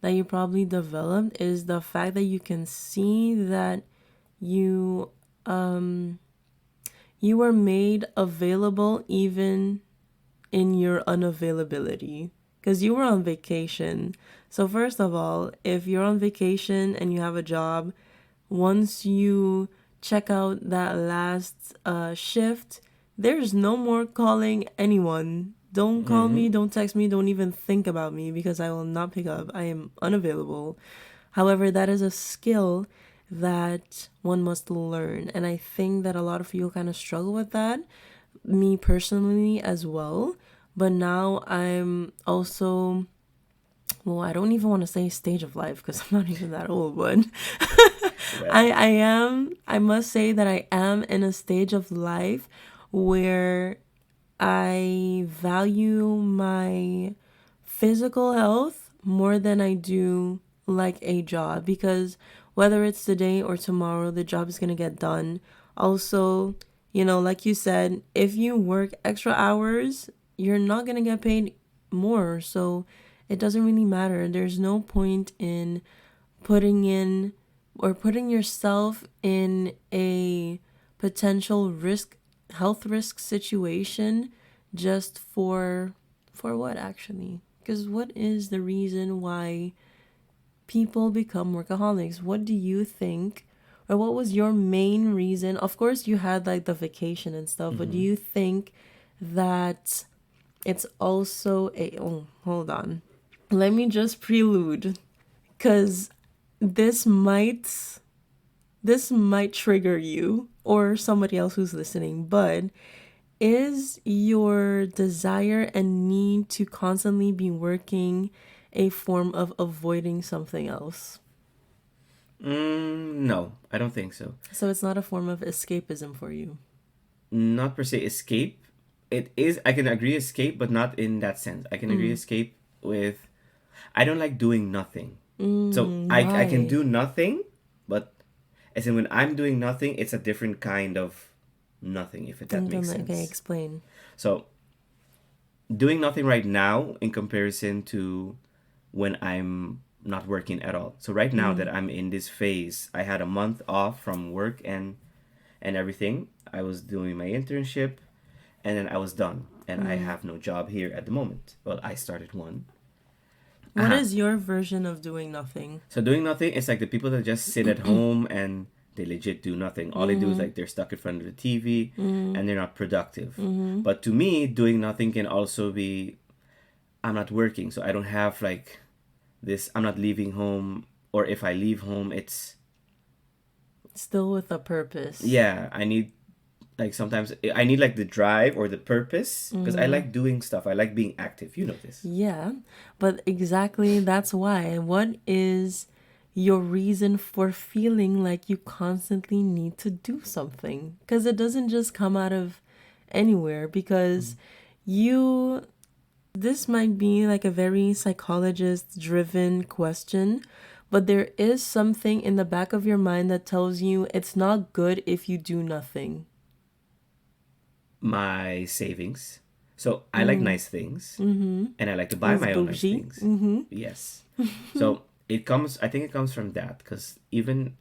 that you probably developed, is the fact that you can see that you you were made available even in your unavailability, because you were on vacation. So first of all, if you're on vacation and you have a job, once you check out that last shift, there's no more calling anyone. Don't call me, don't text me, don't even think about me, because I will not pick up. I am unavailable. However, that is a skill that one must learn. And I think that a lot of people kind of struggle with that, me personally as well. But now I'm also, well, I don't even want to say stage of life because I'm not even that old, but I must say that I am in a stage of life where I value my physical health more than I do like a job, because whether it's today or tomorrow, the job is going to get done. Also, like you said, if you work extra hours, you're not going to get paid more. So it doesn't really matter. There's no point in putting yourself in a potential health risk situation just for what, actually? Because what is the reason why people become workaholics? What do you think, or what was your main reason? Of course you had like the vacation and stuff, but do you think that it's also hold on, let me just prelude, because this might trigger you or somebody else who's listening, but is your desire and need to constantly be working a form of avoiding something else? No, I don't think so. So it's not a form of escapism for you? Not per se escape. It is, I can agree escape, but not in that sense. I can agree escape with, I don't like doing nothing. So I can do nothing, but as in when I'm doing nothing, it's a different kind of nothing, if that makes sense. Okay, explain. So doing nothing right now in comparison to when I'm not working at all. So right now that I'm in this phase, I had a month off from work and everything. I was doing my internship, and then I was done, and I have no job here at the moment. Well, I started one. What is your version of doing nothing? So doing nothing is like the people that just sit at home and they legit do nothing. All they do is like they're stuck in front of the TV and they're not productive. But to me, doing nothing can also be, I'm not working, so I don't have like this, I'm not leaving home, or if I leave home, it's still with a purpose. Yeah, I need, like sometimes I need like the drive or the purpose, because I like doing stuff. I like being active. You know this. Yeah, but exactly that's why. What is your reason for feeling like you constantly need to do something? Because it doesn't just come out of anywhere, because you This might be like a very psychologist driven question, but there is something in the back of your mind that tells you it's not good if you do nothing. My savings. So I like nice things, and I like to buy It's my own nice bougie. things. Yes. So it comes. I think it comes from that because even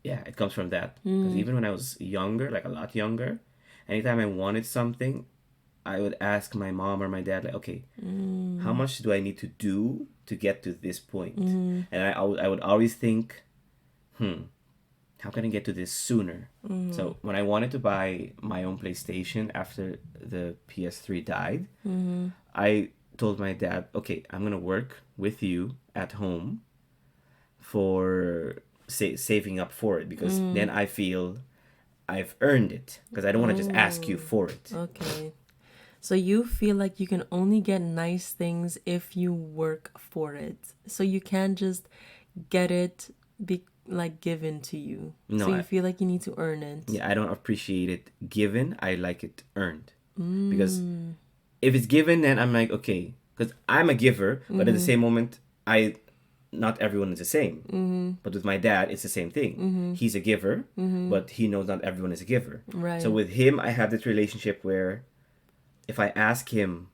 yeah, it comes from that because even when I was younger, like a lot younger, anytime I wanted something, I would ask my mom or my dad, like, okay, how much do I need to do to get to this point? And I would always think, how can I get to this sooner? So when I wanted to buy my own PlayStation after the PS3 died, I told my dad, okay, I'm going to work with you at home for saving up for it because then I feel I've earned it because I don't want to just ask you for it. Okay. So you feel like you can only get nice things if you work for it. So you can't just get it like given to you. No, So you feel like you need to earn it. Yeah, I don't appreciate it given. I like it earned. Because if it's given, then I'm like, okay, because I'm a giver, but at the same moment, not everyone is the same. But with my dad, it's the same thing. He's a giver, but he knows not everyone is a giver. Right. So with him, I have this relationship where if I ask him,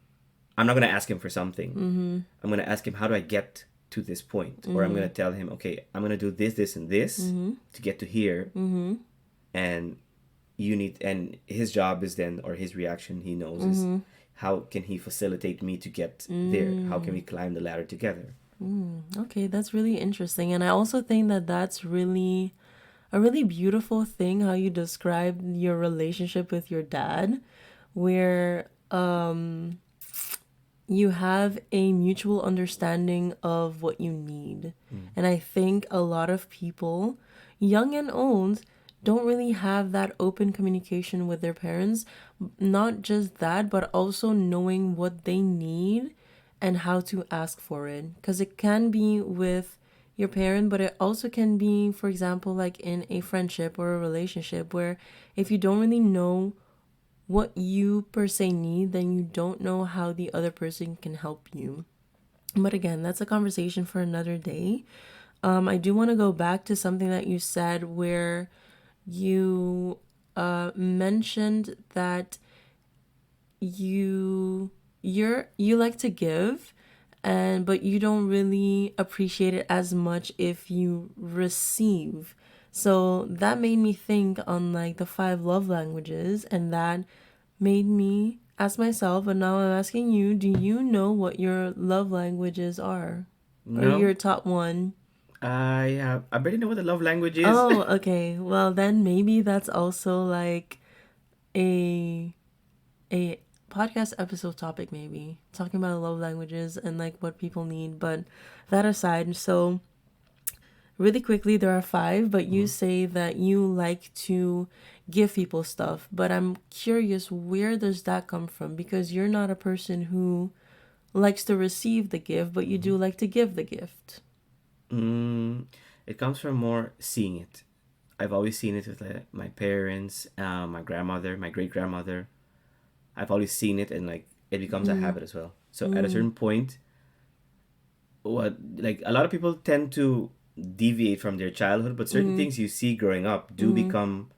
I'm not going to ask him for something. I'm going to ask him, how do I get to this point? Or I'm going to tell him, okay, I'm going to do this, this, and this to get to here. And and his job is then, or his reaction, he knows, is how can he facilitate me to get there? How can we climb the ladder together? Okay, that's really interesting. And I also think that that's really a really beautiful thing how you describe your relationship with your dad, where you have a mutual understanding of what you need. And I think a lot of people, young and old, don't really have that open communication with their parents. Not just that, but also knowing what they need and how to ask for it. Because it can be with your parent, but it also can be, for example, like in a friendship or a relationship where if you don't really know what you per se need, then you don't know how the other person can help you. But again, that's a conversation for another day. I do want to go back to something that you said where you mentioned that you like to give, but you don't really appreciate it as much if you receive. So that made me think on like the 5 love languages, and that made me ask myself, and now I'm asking you, do you know what your love languages are? Or No, your top one? I barely know what the love language is. Oh, okay. Well, then maybe that's also like a a podcast episode topic, maybe talking about love languages and like what people need. But that aside, so really quickly, there are 5, but you say that you like to give people stuff. But I'm curious, where does that come from? Because you're not a person who likes to receive the gift, but you do like to give the gift. It comes from more seeing it. I've always seen it with my parents, my grandmother, my great grandmother. I've always seen it, and like it becomes a habit as well. So at a certain point, what like a lot of people tend to deviate from their childhood, but certain things you see growing up do become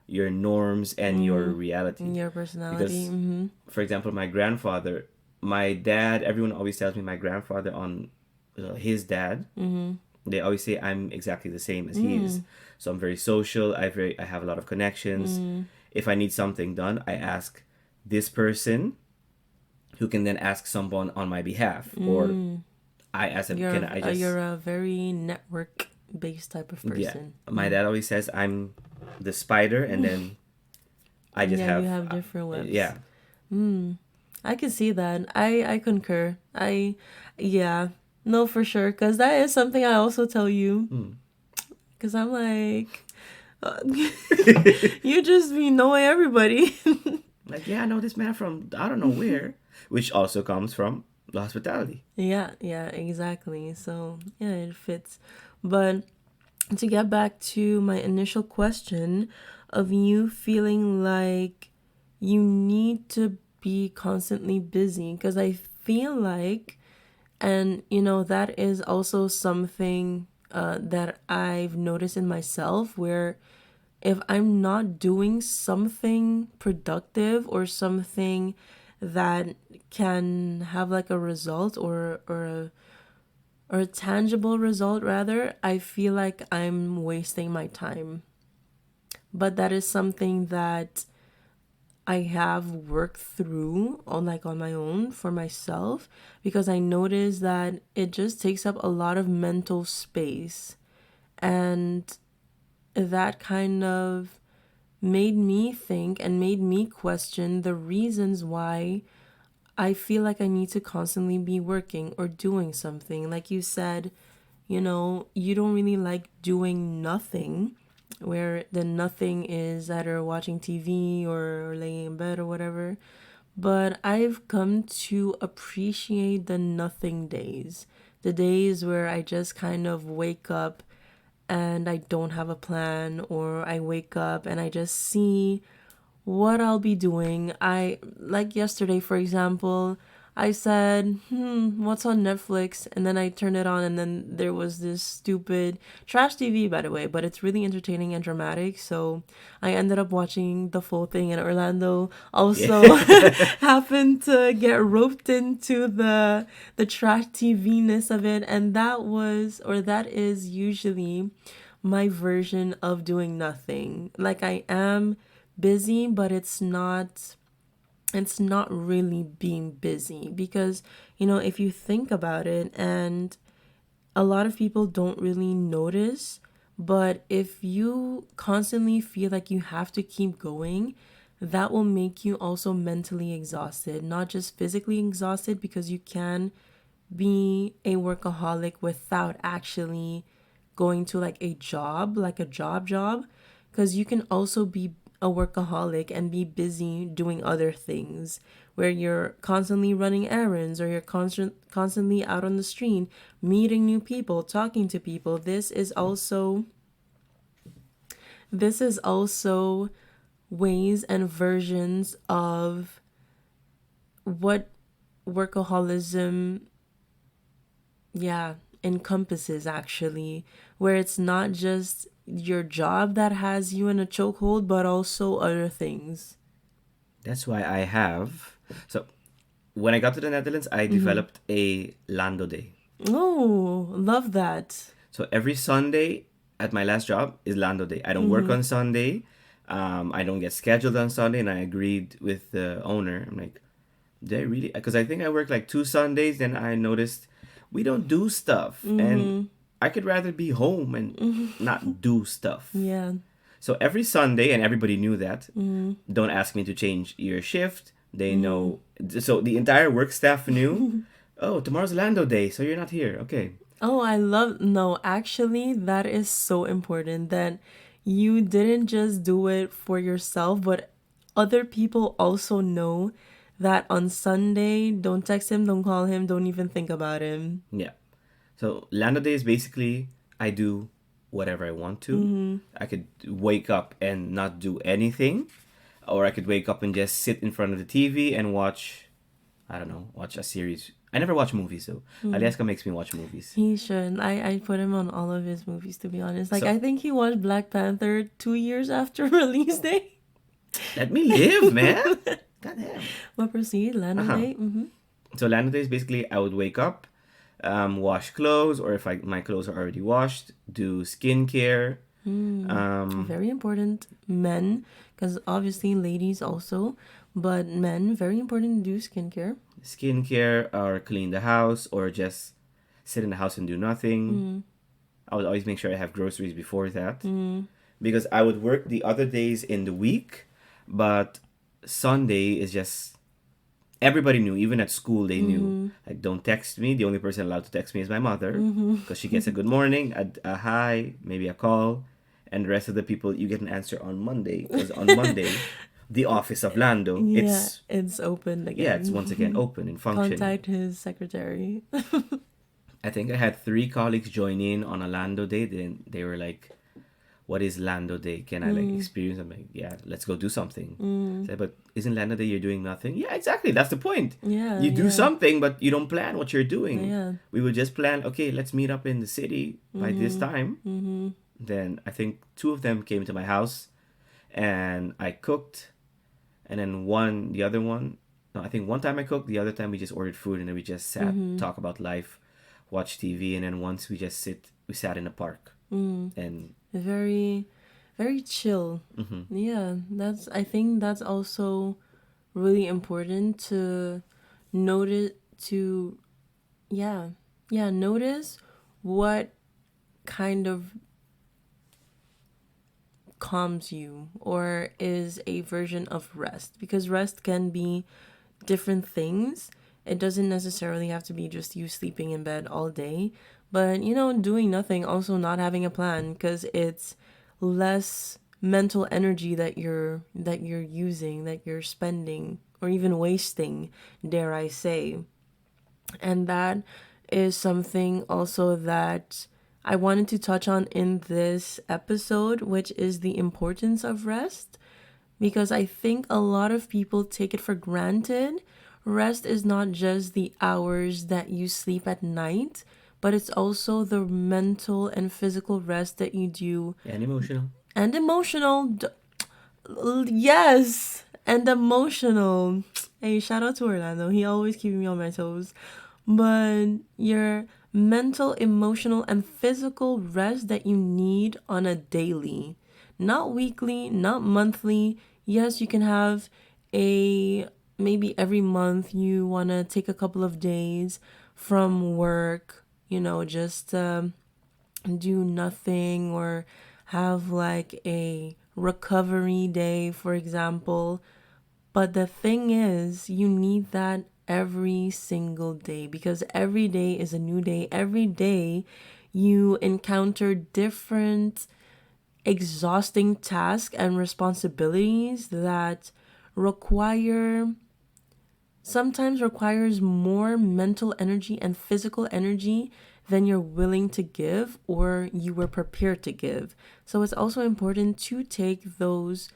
your norms and your reality. Your personality. Because, for example, my grandfather, my dad, everyone always tells me my grandfather on his dad. They always say I'm exactly the same as he is. So I'm very social. I have a lot of connections. If I need something done, I ask this person, who can then ask someone on my behalf, or I ask them. You're a very network based type of person. Yeah, my dad always says I'm the spider, and then I just have. You have different webs. Yeah. I can see that. I concur. Yeah, no, for sure, because that is something I also tell you. Because I'm like, you just be knowing everybody. Like, yeah, I know this man from I don't know where, which also comes from the hospitality. Yeah, exactly. So yeah, it fits. But to get back to my initial question of you feeling like you need to be constantly busy, because I feel like, and that is also something that I've noticed in myself, where if I'm not doing something productive or something that can have like a result or a tangible result rather, I feel like I'm wasting my time. But that is something that I have worked through on my own for myself, because I noticed that it just takes up a lot of mental space, and that kind of made me think and made me question the reasons why I feel like I need to constantly be working or doing something. Like you said, you don't really like doing nothing, where the nothing is either watching TV or laying in bed or whatever. But I've come to appreciate the nothing days, the days where I just kind of wake up and I don't have a plan, or I wake up and I just see what I'll be doing. I like yesterday, for example, I said, what's on Netflix? And then I turned it on, and then there was this stupid trash TV, by the way, but it's really entertaining and dramatic. So I ended up watching the full thing, and Orlando also Yeah. happened to get roped into the trash TV-ness of it. And that is usually my version of doing nothing. Like, I am busy, but it's not really being busy, because if you think about it, and a lot of people don't really notice, but if you constantly feel like you have to keep going, that will make you also mentally exhausted, not just physically exhausted, because you can be a workaholic without actually going to like a job, like a job, because you can also be a workaholic and be busy doing other things, where you're constantly running errands, or you're constantly out on the street meeting new people, talking to people. This is also ways and versions of what workaholism, yeah, encompasses, actually, where it's not just your job that has you in a chokehold, but also other things. That's why I have. So when I got to the Netherlands, I developed a Lando Day. Oh, love that. So every Sunday at my last job is Lando Day. I don't work on Sunday. I don't get scheduled on Sunday, and I agreed with the owner. I'm like, did I really? Because I think I worked like 2 Sundays. Then I noticed we don't do stuff, and I could rather be home and not do stuff. Yeah. So every Sunday, and everybody knew that. Don't ask me to change your shift. They know. So the entire work staff knew. Oh, tomorrow's Lando Day, so you're not here. Okay. Oh, no, actually, that is so important, that you didn't just do it for yourself, but other people also know that on Sunday, don't text him, don't call him, don't even think about him. Yeah. So Lando Day is basically I do whatever I want to. I could wake up and not do anything, or I could wake up and just sit in front of the TV and watch, I don't know, watch a series. I never watch movies though. Aliaska makes me watch movies. He should. I put him on all of his movies, to be honest. Like, So- I think he watched Black Panther 2 years after release day. Let me live, man. Goddamn. But proceed, Lando Day. So Lando Day is basically I would wake up, wash clothes, or if my clothes are already washed, do skincare. Very important. Men, because obviously ladies also, but men, very important to do skincare. Skincare, or clean the house, or just sit in the house and do nothing. I would always make sure I have groceries before that, because I would work the other days in the week, but Sunday is just everybody knew. Even at school, they knew. Like, don't text me. The only person allowed to text me is my mother, because she gets a good morning, a hi, maybe a call, and the rest of the people you get an answer on Monday, because on Monday. The office of Lando, Yeah, it's open again. yeah, it's once again open and functioning. Contact his secretary. I think I had 3 colleagues join in on a Lando Day. Then they were like, what is Lando Day? Can I like experience? I'm like, yeah, let's go do something. Say, but isn't Lando Day you're doing nothing? Yeah, exactly. That's the point. Yeah, You do yeah. something, but you don't plan what you're doing. Yeah. We would just plan, okay, let's meet up in the city by this time. Then I think 2 of them came to my house and I cooked. And then the other one, no, I think one time I cooked, the other time we just ordered food and then we just sat, talk about life, watch TV. And then once we sat in a park. And Very, very chill. Yeah, I think that's also really important to notice, notice what kind of calms you or is a version of rest, because rest can be different things. It doesn't necessarily have to be just you sleeping in bed all day, but doing nothing, also not having a plan, because it's less mental energy that you're using, that you're spending or even wasting, dare I say. And that is something also that I wanted to touch on in this episode, which is the importance of rest, because I think a lot of people take it for granted. Rest is not just the hours that you sleep at night, but it's also the mental and physical rest that you do. And emotional. And emotional. Yes. And emotional. Hey, shout out to Orlando. He always keeping me on my toes. But your mental, emotional, and physical rest that you need on a daily, not weekly, not monthly. Yes, you can have maybe every month you want to take a couple of days from work, just do nothing, or have like a recovery day, for example. But the thing is, you need that every single day, because every day is a new day. Every day you encounter different exhausting tasks and responsibilities that sometimes requires more mental energy and physical energy than you're willing to give or you were prepared to give. So it's also important to take those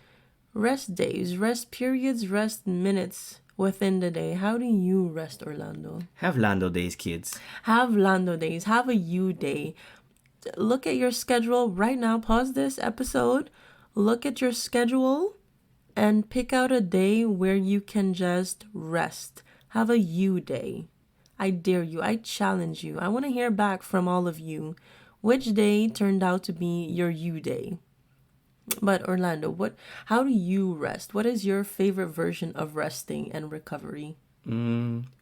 rest days, rest periods, rest minutes within the day. How do you rest, Orlando? Have Lando Days, kids. Have Lando days. Have a you day. Look at your schedule right now. Pause this episode. Look at your schedule and pick out a day where you can just rest. Have a you day. I dare you. I challenge you. I want to hear back from all of you. Which day turned out to be your you day? But Orlando, how do you rest? What is your favorite version of resting and recovery?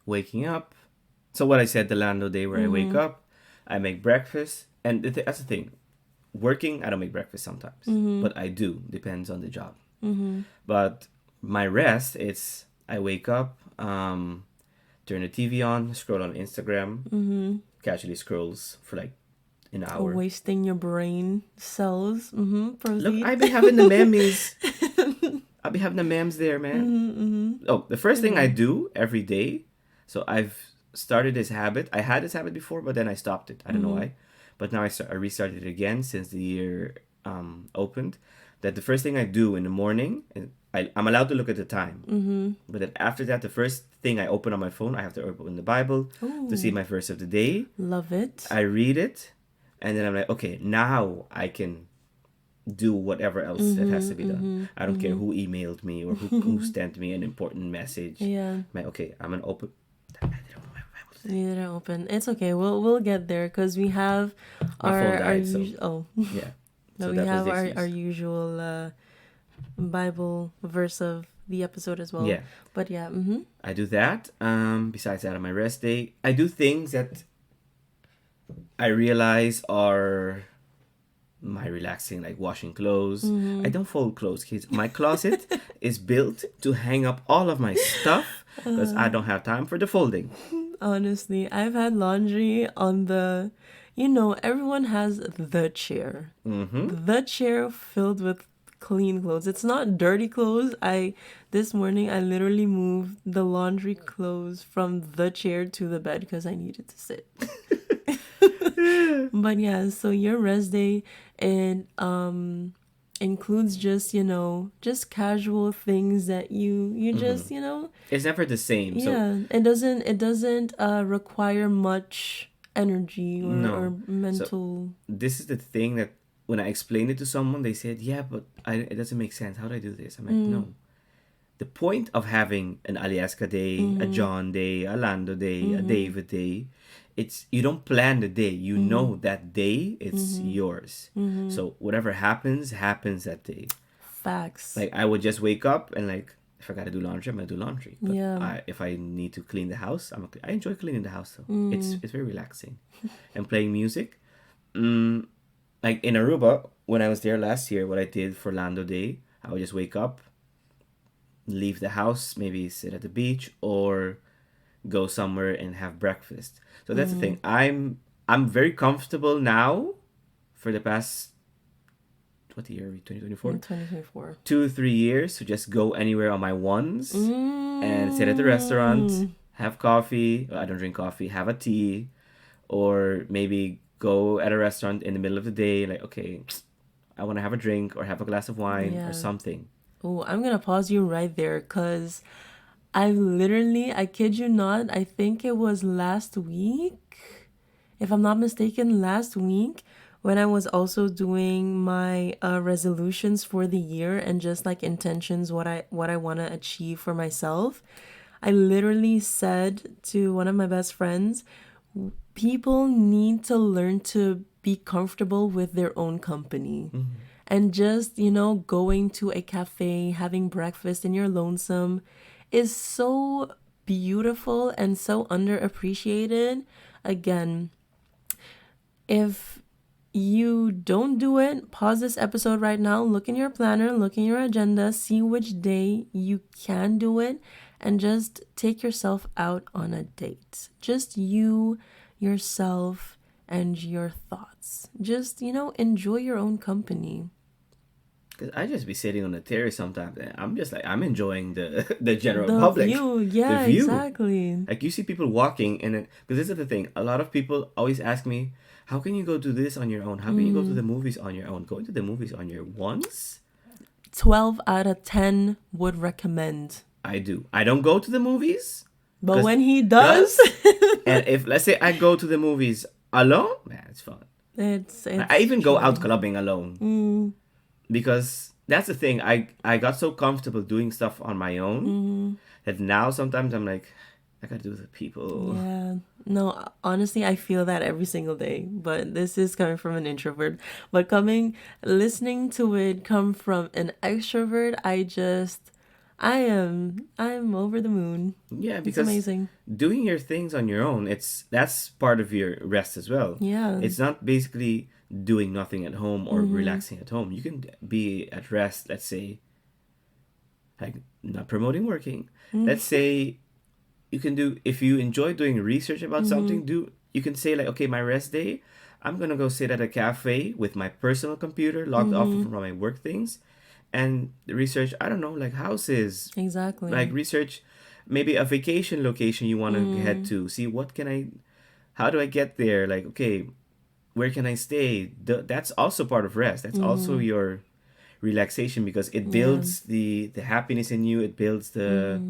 Waking up. So what I said, the Lando Day where I wake up, I make breakfast. And that's the thing. Working, I don't make breakfast sometimes. But I do. Depends on the job. But my rest, it's I wake up, turn the TV on, scroll on Instagram, casually scrolls for like an hour. Wasting your brain cells. Proceed. Look, I be having the memes. I be having the memes there, man. Oh, the first thing I do every day, so I've started this habit. I had this habit before, but then I stopped it. I don't know why. But now I restarted it again since the year opened. That the first thing I do in the morning, and I'm allowed to look at the time. But then after that, the first thing I open on my phone, I have to open the Bible to see my verse of the day. Love it. I read it. And then I'm like, okay, now I can do whatever else that has to be done. I don't care who emailed me or who sent me an important message. Yeah. I'm like, okay, I'm going to open. You didn't open. It's okay. We'll get there because we have Yeah. No, So we have our usual Bible verse of the episode as well. Yeah. But yeah. I do that. Besides that, on my rest day, I do things that I realize are my relaxing, like washing clothes. I don't fold clothes, kids. My closet is built to hang up all of my stuff because I don't have time for the folding. Honestly, I've had laundry on the, everyone has the chair. The chair filled with clean clothes. It's not dirty clothes. This morning I literally moved the laundry clothes from the chair to the bed because I needed to sit. But yeah, so your rest day, it includes just, just casual things that you just, It's never the same. So yeah, it doesn't require much energy or no. So mental. this is the thing that when I explained it to someone, they said, "Yeah, but it doesn't make sense. How do I do this?" I'm like, "No. The point of having an Aliaska day, a John day, a Lando day, a David day, it's you don't plan the day. You know that day it's yours. So whatever happens, happens that day. Facts. Like I would just wake up and like if I gotta do laundry, I'm gonna do laundry. But Yeah. if I need to clean the house, I enjoy cleaning the house though. It's very relaxing, and playing music. Like in Aruba when I was there last year, what I did for Lando Day, I would just wake up, leave the house, maybe sit at the beach or go somewhere and have breakfast. So that's the thing. I'm very comfortable now for the past what year are we 2024 2024. 2 3 years to just go anywhere on my ones and sit at the restaurant, have coffee. Well, I don't drink coffee, have a tea, or maybe go at a restaurant in the middle of the day like okay, I want to have a drink or have a glass of wine or Yeah. something. Oh, I'm gonna pause you right there because I kid you not, I think it was last week, if I'm not mistaken, last week when I was also doing my resolutions for the year and just like intentions, what I want to achieve for myself. I literally said to one of my best friends, people need to learn to be comfortable with their own company. And just, going to a cafe, having breakfast in your lonesome is so beautiful and so underappreciated. Again, if you don't do it, pause this episode right now, look in your planner, look in your agenda, see which day you can do it, and just take yourself out on a date. Just you, yourself, and your thoughts. Just, enjoy your own company. Cause I just be sitting on the terrace sometimes, and I'm just like I'm enjoying the the general The public, view, the yeah, view. exactly. Like you see people walking, and because this is the thing, a lot of people always ask me, "How can you go to this on your own? How can you go to the movies on your own? Going to the movies on your ones?" 12 out of 10 would recommend. I do. I don't go to the movies, But when he does, and if let's say I go to the movies alone, man, it's fun. it's I even go out true. clubbing alone because that's the thing. I got so comfortable doing stuff on my own that now sometimes I'm like, I gotta do it with people. Yeah. No, honestly, I feel that every single day. But this is coming from an introvert. But listening to it come from an extrovert, I'm over the moon. Yeah, It's because amazing. doing your things on your own, that's part of your rest as well. Yeah. It's not basically doing nothing at home or relaxing at home. You can be at rest, let's say, like not promoting working. Let's say you can do if you enjoy doing research about something, you can say like, okay, my rest day, I'm gonna go sit at a cafe with my personal computer logged off from my work things and research, I don't know, like houses, Exactly. like research maybe a vacation location you want to head to, see how do I get there, like okay, where can I stay. That's also part of rest. That's also your relaxation because it builds the happiness in you, it builds the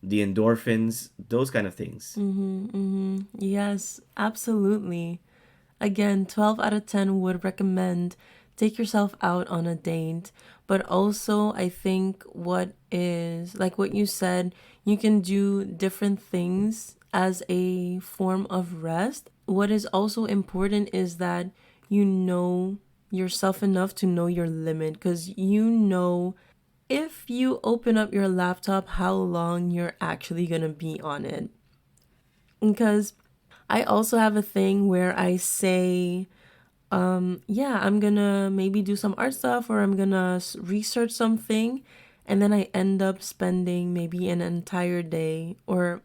endorphins, those kind of things. Yes, absolutely. Again, 12 out of 10 would recommend take yourself out on a date. But also, I think what is, like what you said, you can do different things as a form of rest. What is also important is that you know yourself enough to know your limit because if you open up your laptop, how long you're actually going to be on it. Because I also have a thing where I say, yeah, I'm gonna maybe do some art stuff or I'm gonna research something, and then I end up spending maybe an entire day, or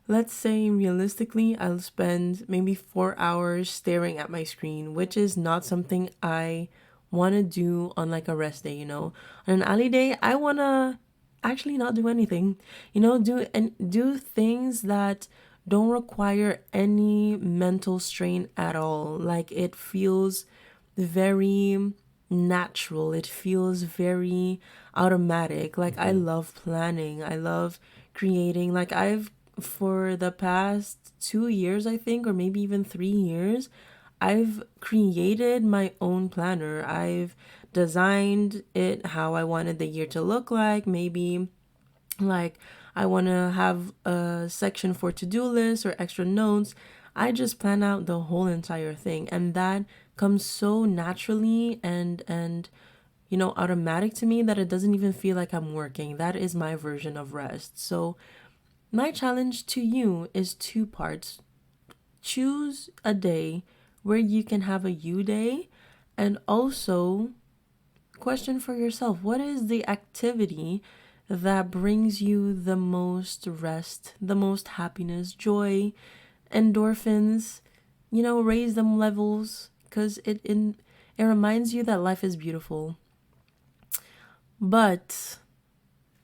let's say realistically, I'll spend maybe 4 hours staring at my screen, which is not something I want to do on like a rest day, On an alley day, I want to actually not do anything, do things that don't require any mental strain at all. Like, it feels very natural. It feels very automatic. Like, I love planning. I love creating. Like, for the past 2 years, I think, or maybe even 3 years, I've created my own planner. I've designed it how I wanted the year to look like. Maybe like I want to have a section for to-do lists or extra notes. I just plan out the whole entire thing, and that comes so naturally and automatic to me that it doesn't even feel like I'm working. That is my version of rest. So my challenge to you is two parts. Choose a day where you can have a you day, and also question for yourself, what is the activity that brings you the most rest, the most happiness, joy, endorphins, raise them levels, because it reminds you that life is beautiful. But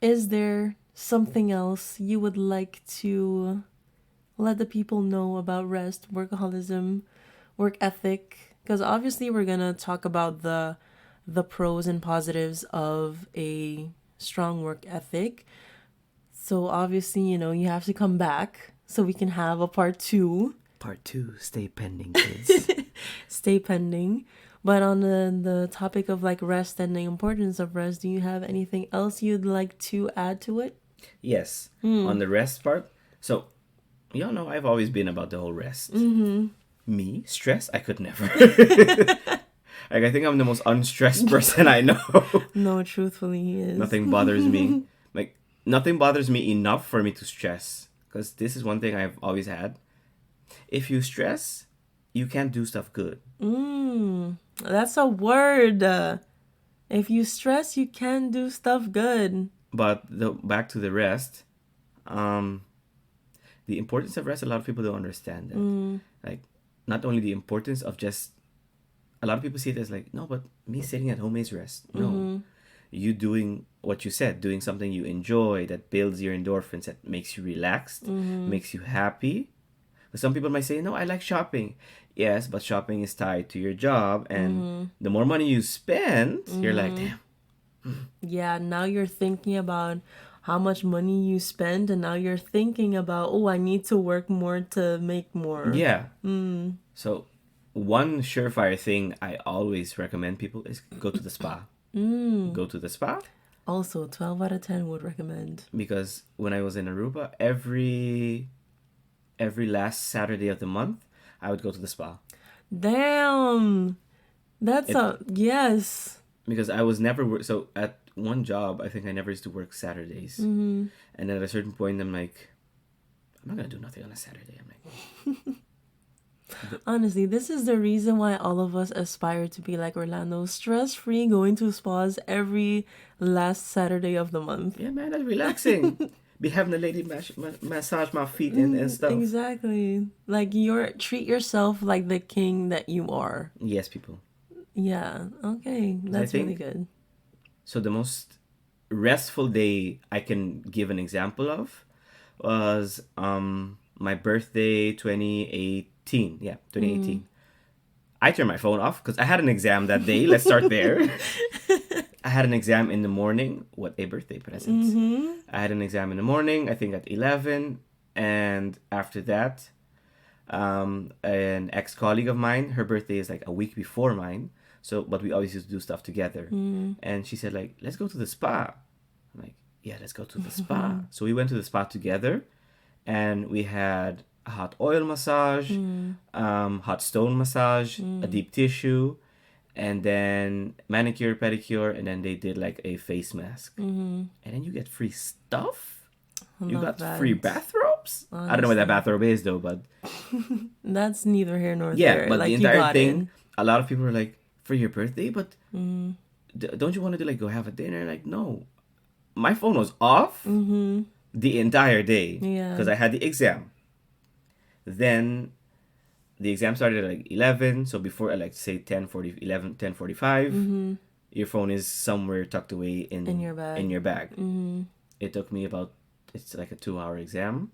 is there something else you would like to let the people know about rest, workaholism, work ethic? Because obviously we're going to talk about the pros and positives of a strong work ethic. So obviously, you have to come back so we can have a part 2. Part 2, stay pending, kids. Stay pending. But on the topic of like rest and the importance of rest, do you have anything else you'd like to add to it? Yes. On the rest part. So, y'all know I've always been about the whole rest. Me, stress, I could never. Like, I think I'm the most unstressed person I know. No, truthfully, he is. Nothing bothers me. Like, nothing bothers me enough for me to stress. Because this is one thing I've always had. If you stress, you can't do stuff good. That's a word. If you stress, you can't do stuff good. But back to the rest, the importance of rest, a lot of people don't understand that. Like, not only the importance of just, a lot of people see it as like, no, but me sitting at home is rest. No. You doing what you said, doing something you enjoy that builds your endorphins, that makes you relaxed, makes you happy. But some people might say, no, I like shopping. Yes, but shopping is tied to your job, and the more money you spend, you're like, damn. Yeah, now you're thinking about how much money you spend, and now you're thinking about, oh, I need to work more to make more. Yeah. So one surefire thing I always recommend people is go to the spa. Go to the spa. Also, 12 out of 10 would recommend. Because when I was in Aruba, every last Saturday of the month, I would go to the spa. Damn! Yes. Because I was never... So at one job, I think I never used to work Saturdays. And then at a certain point, I'm like, I'm not going to do nothing on a Saturday. I'm like... Honestly, this is the reason why all of us aspire to be like Orlando, stress-free, going to spas every last Saturday of the month. Yeah, man, that's relaxing. Be having a lady massage my feet and stuff. Exactly. Like, treat yourself like the king that you are. Yes, people. Yeah. Okay. That's really good. So the most restful day I can give an example of was my birthday 2018. Yeah, 2018. I turned my phone off because I had an exam that day. Let's start there. I had an exam in the morning. What a birthday present. I had an exam in the morning, I think at 11. And after that, an ex-colleague of mine, her birthday is like a week before mine. So, but we always used to do stuff together. And she said like, let's go to the spa. I'm like, yeah, let's go to the spa. So we went to the spa together, and we had a hot oil massage, hot stone massage, a deep tissue, and then manicure, pedicure, and then they did like a face mask. And then you get free stuff. You got free bathrobes. Honestly. I don't know what that bathrobe is though, but that's neither here nor there. Yeah, but like, the entire thing, a lot of people are like, for your birthday, but don't you want to do like go have a dinner? Like, no, my phone was off the entire day because I had the exam. Then the exam started at like 11, so before like say 10:45, your phone is somewhere tucked away in your bag. It took me it's like a 2-hour exam.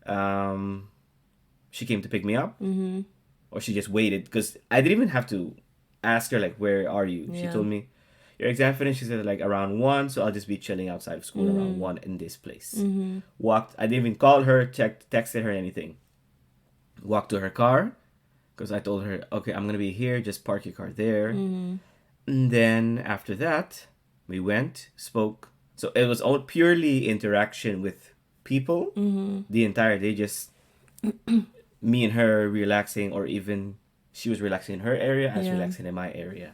She came to pick me up, Mm-hmm. or she just waited because I didn't even have to ask her like, "Where are you?" She Yeah. told me, "Your exam finished." She said like around 1, so I'll just be chilling outside of school around 1 in this place. Mm-hmm. Walked. I didn't even call her, texted her anything. Walked to her car because I told her, "Okay, I'm gonna be here. Just park your car there." Mm-hmm. And then after that, we went, spoke. So it was all purely interaction with people Mm-hmm. the entire day, just me and her relaxing, or even she was relaxing in her area, I was Yeah. relaxing in my area.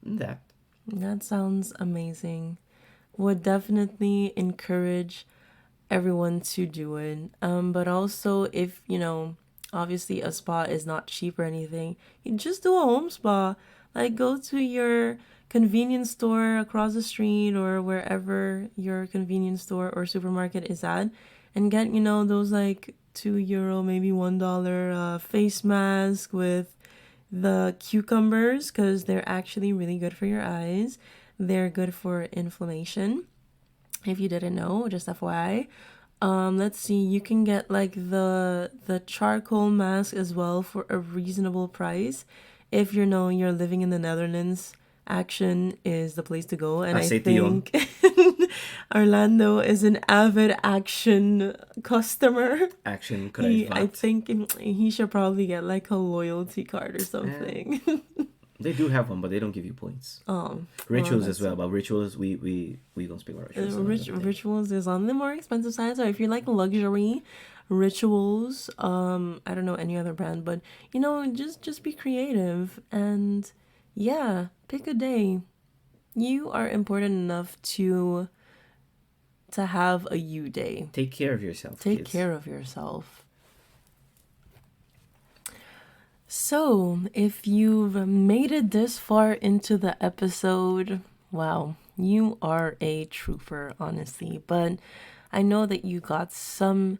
And that. That sounds amazing. Would definitely encourage everyone to do it. But also, if obviously a spa is not cheap or anything, you just do a home spa. Like, go to your convenience store across the street or wherever your convenience store or supermarket is at, and get those like €2, maybe $1 face mask with the cucumbers, because they're actually really good for your eyes. They're good for inflammation. If you didn't know, just FYI. Let's see, you can get like the charcoal mask as well for a reasonable price. If you're living in the Netherlands, Action is the place to go. And I Acetion. think Orlando is an avid Action customer. Action I kruidvat. think he should probably get like a loyalty card or something. They do have one, but they don't give you points. Oh, Rituals that's as well, but rituals we don't speak about rituals. Rituals is on the more expensive side. So if you like luxury rituals, I don't know any other brand, but just be creative and yeah, pick a day. You are important enough to have a you day. Take care of yourself. Take kids. care of yourself. So, if you've made it this far into the episode, wow, you are a trooper, honestly. But I know that you got something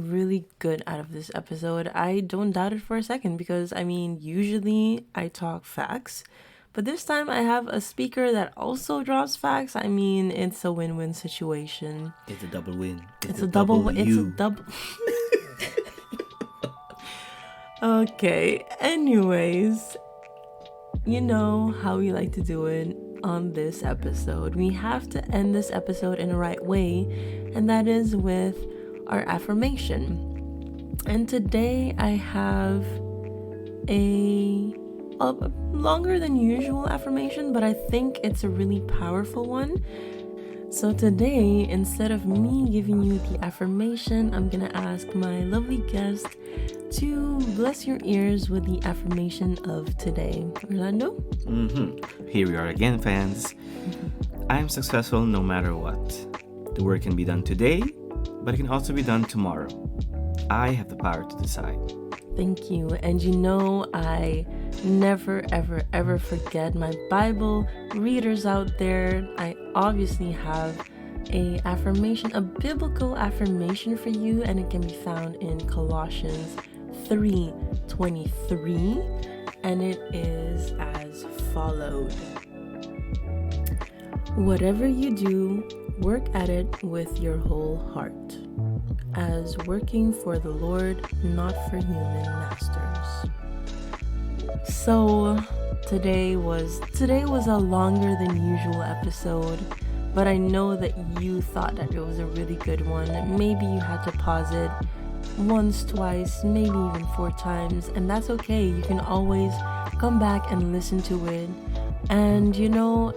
really good out of this episode. I don't doubt it for a second, because usually I talk facts, but this time I have a speaker that also drops facts. It's a win-win situation. It's a double win. It's a double. Okay, anyways, you know how we like to do it on this episode. We have to end this episode in the right way, and that is with our affirmation. And today I have a longer than usual affirmation, but I think it's a really powerful one. So today, instead of me giving you the affirmation, I'm gonna ask my lovely guest to bless your ears with the affirmation of today. Orlando? Here we are again, fans. I am successful no matter what. The work can be done today, but it can also be done tomorrow. I have the power to decide. Thank you. And I never, ever, ever forget my Bible readers out there. I obviously have a biblical affirmation for you, and it can be found in Colossians 3:23, and it is as followed. Whatever you do, work at it with your whole heart, as working for the Lord, not for human masters. So today was a longer than usual episode, but I know that you thought that it was a really good one. Maybe you had to pause it once, twice, maybe even 4 times, and that's okay. You can always come back and listen to it. And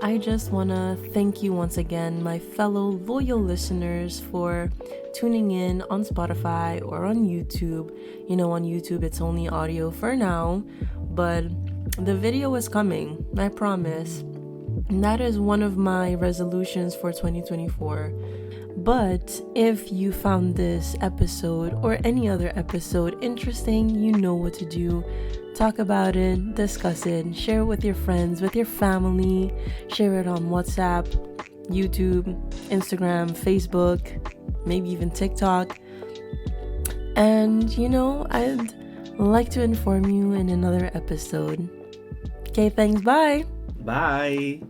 I just want to thank you once again, my fellow loyal listeners, for tuning in on Spotify or on YouTube. On YouTube it's only audio for now, but the video is coming, I promise. And that is one of my resolutions for 2024. But if you found this episode or any other episode interesting, you know what to do. Talk about it, discuss it, share it with your friends, with your family, share it on WhatsApp, YouTube, Instagram, Facebook, maybe even TikTok. And I'd like to inform you in another episode. Okay, thanks, bye! Bye!